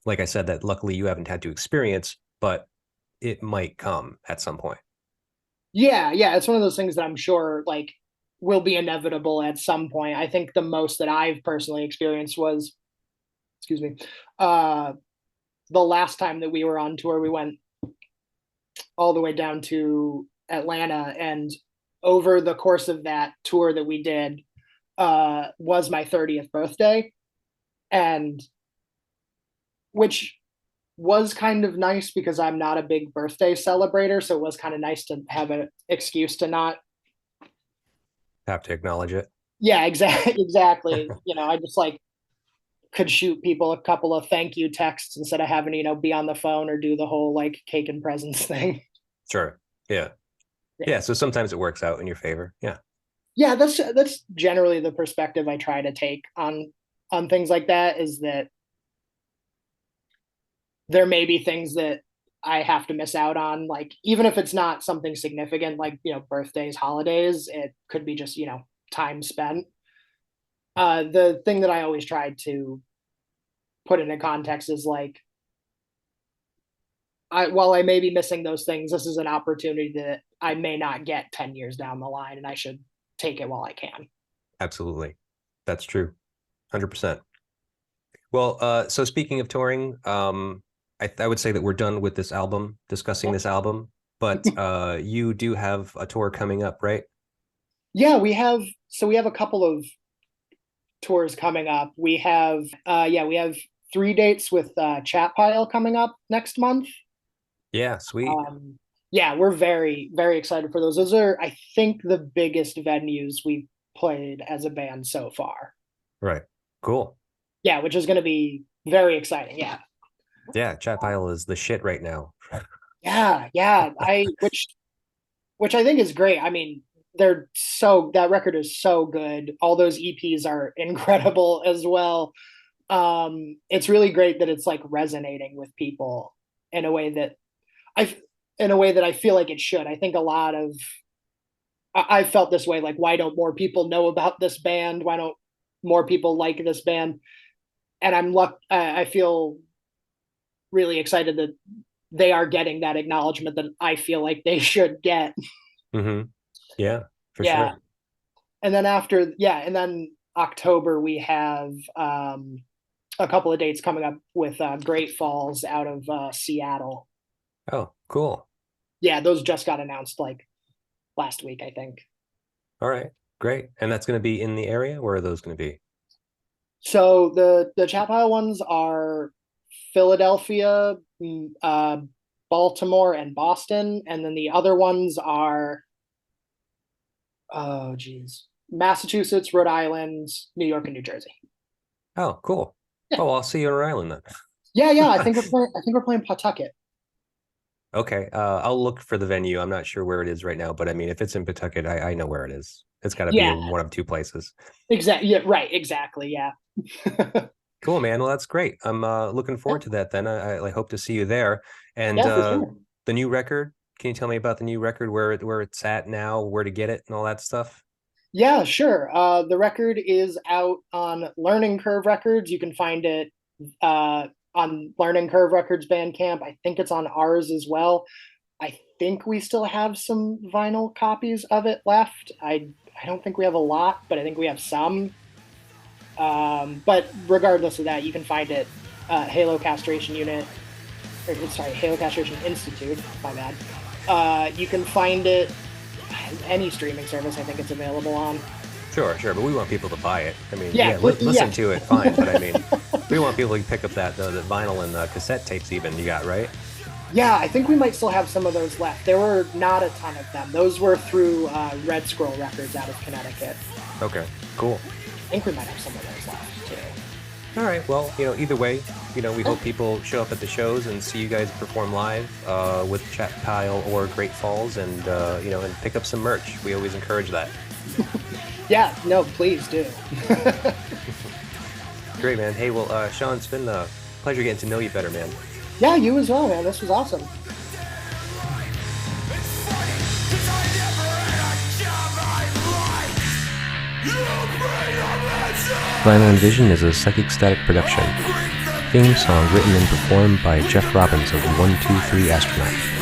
Speaker 1: like I said, that luckily you haven't had to experience, but it might come at some point.
Speaker 2: Yeah, yeah, it's one of those things that I'm sure like will be inevitable at some point. I think the most that I've personally experienced was, excuse me, uh the last time that we were on tour, we went all the way down to Atlanta, and over the course of that tour that we did was my 30th birthday, and which was kind of nice because I'm not a big birthday celebrator, so it was kind of nice to have an excuse to not.
Speaker 1: Have to acknowledge it.
Speaker 2: Yeah, exactly. Exactly. I just like could shoot people a couple of thank you texts instead of having to be on the phone or do the whole like cake and presents thing.
Speaker 1: Sure. Yeah.
Speaker 2: Yeah.
Speaker 1: Yeah. So sometimes it works out in your favor. Yeah.
Speaker 2: Yeah, that's generally the perspective I try to take on things like that, is that there may be things that I have to miss out on, like even if it's not something significant like, birthdays, holidays, it could be just, time spent. The thing that I always try to put into context is like, while I may be missing those things, this is an opportunity that I may not get 10 years down the line, and I should take it while I can.
Speaker 1: Absolutely. That's true. 100%. Well, so speaking of touring, I would say that we're done with this album, discussing this album, but you do have a tour coming up, right?
Speaker 2: Yeah, we have a couple of tours coming up. We have 3 dates with Chat Pile coming up next month.
Speaker 1: Yeah, sweet.
Speaker 2: Yeah, we're very, very excited for those. Those are, I think, the biggest venues we've played as a band so far.
Speaker 1: Right. Cool.
Speaker 2: Yeah, which is going to be very exciting. Yeah.
Speaker 1: Yeah, Chat Pile is the shit right now.
Speaker 2: Yeah, yeah. Which I think is great. I mean, that record is so good. All those EPs are incredible as well. It's really great that it's like resonating with people in a way that I in a way that I feel like it should. I think a lot of I felt this way, like, why don't more people know about this band? Why don't more people like this band? And I feel really excited that they are getting that acknowledgement that I feel like they should get.
Speaker 1: Mm-hmm. Yeah, for
Speaker 2: Yeah.
Speaker 1: sure.
Speaker 2: And then and then October we have a couple of dates coming up with Great Falls out of Seattle.
Speaker 1: Oh, cool.
Speaker 2: Yeah, those just got announced like last week, I think.
Speaker 1: All right, great. And that's going to be in the area? Where are those going to be?
Speaker 2: So the chat pile ones are Philadelphia, Baltimore, and Boston, and then the other ones are oh geez, Massachusetts, Rhode Island, New York, and New Jersey.
Speaker 1: Oh, cool.
Speaker 2: Yeah.
Speaker 1: Oh, I'll see you on Rhode Island then.
Speaker 2: Yeah. I think we're playing Pawtucket.
Speaker 1: Okay, I'll look for the venue. I'm not sure where it is right now, but I mean, if it's in Pawtucket, I know where it is. It's got to be
Speaker 2: Yeah,
Speaker 1: in one of two places.
Speaker 2: exactly. Yeah, right. Exactly. Yeah.
Speaker 1: Cool, man. Well, that's great. I'm looking forward to that then. I hope to see you there. And
Speaker 2: Yeah, for sure.
Speaker 1: the new record, can you tell me about the new record, where it's at now, where to get it and all that stuff?
Speaker 2: Yeah, sure. The record is out on Learning Curve Records. You can find it on Learning Curve Records Bandcamp. I think it's on ours as well. I think we still have some vinyl copies of it left. I don't think we have a lot, but I think we have some. But regardless of that, you can find it Halo Castration Unit, Halo Castration Institute. My bad. You can find it any streaming service. I think it's available on.
Speaker 1: Sure, but we want people to buy it. I mean,
Speaker 2: Yeah,
Speaker 1: listen to it, fine. But I mean, we want people to pick up the vinyl and the cassette tapes even. You got, right?
Speaker 2: Yeah, I think we might still have some of those left. There were not a ton of them. Those were through Red Scroll Records out of Connecticut.
Speaker 1: Okay, cool.
Speaker 2: I think we might have some of those left too.
Speaker 1: All right. Well, either way, we hope people show up at the shows and see you guys perform live with Chat Pile or Great Falls, and and pick up some merch. We always encourage that.
Speaker 2: Yeah, no, please do.
Speaker 1: Great, man. Hey, well, Sean, it's been a pleasure getting to know you better, man.
Speaker 2: Yeah, you as well, man. This was awesome.
Speaker 1: Vinyl Vision is a Psychic Static production. Theme song written and performed by Jeff Robbins of 123 Astronaut.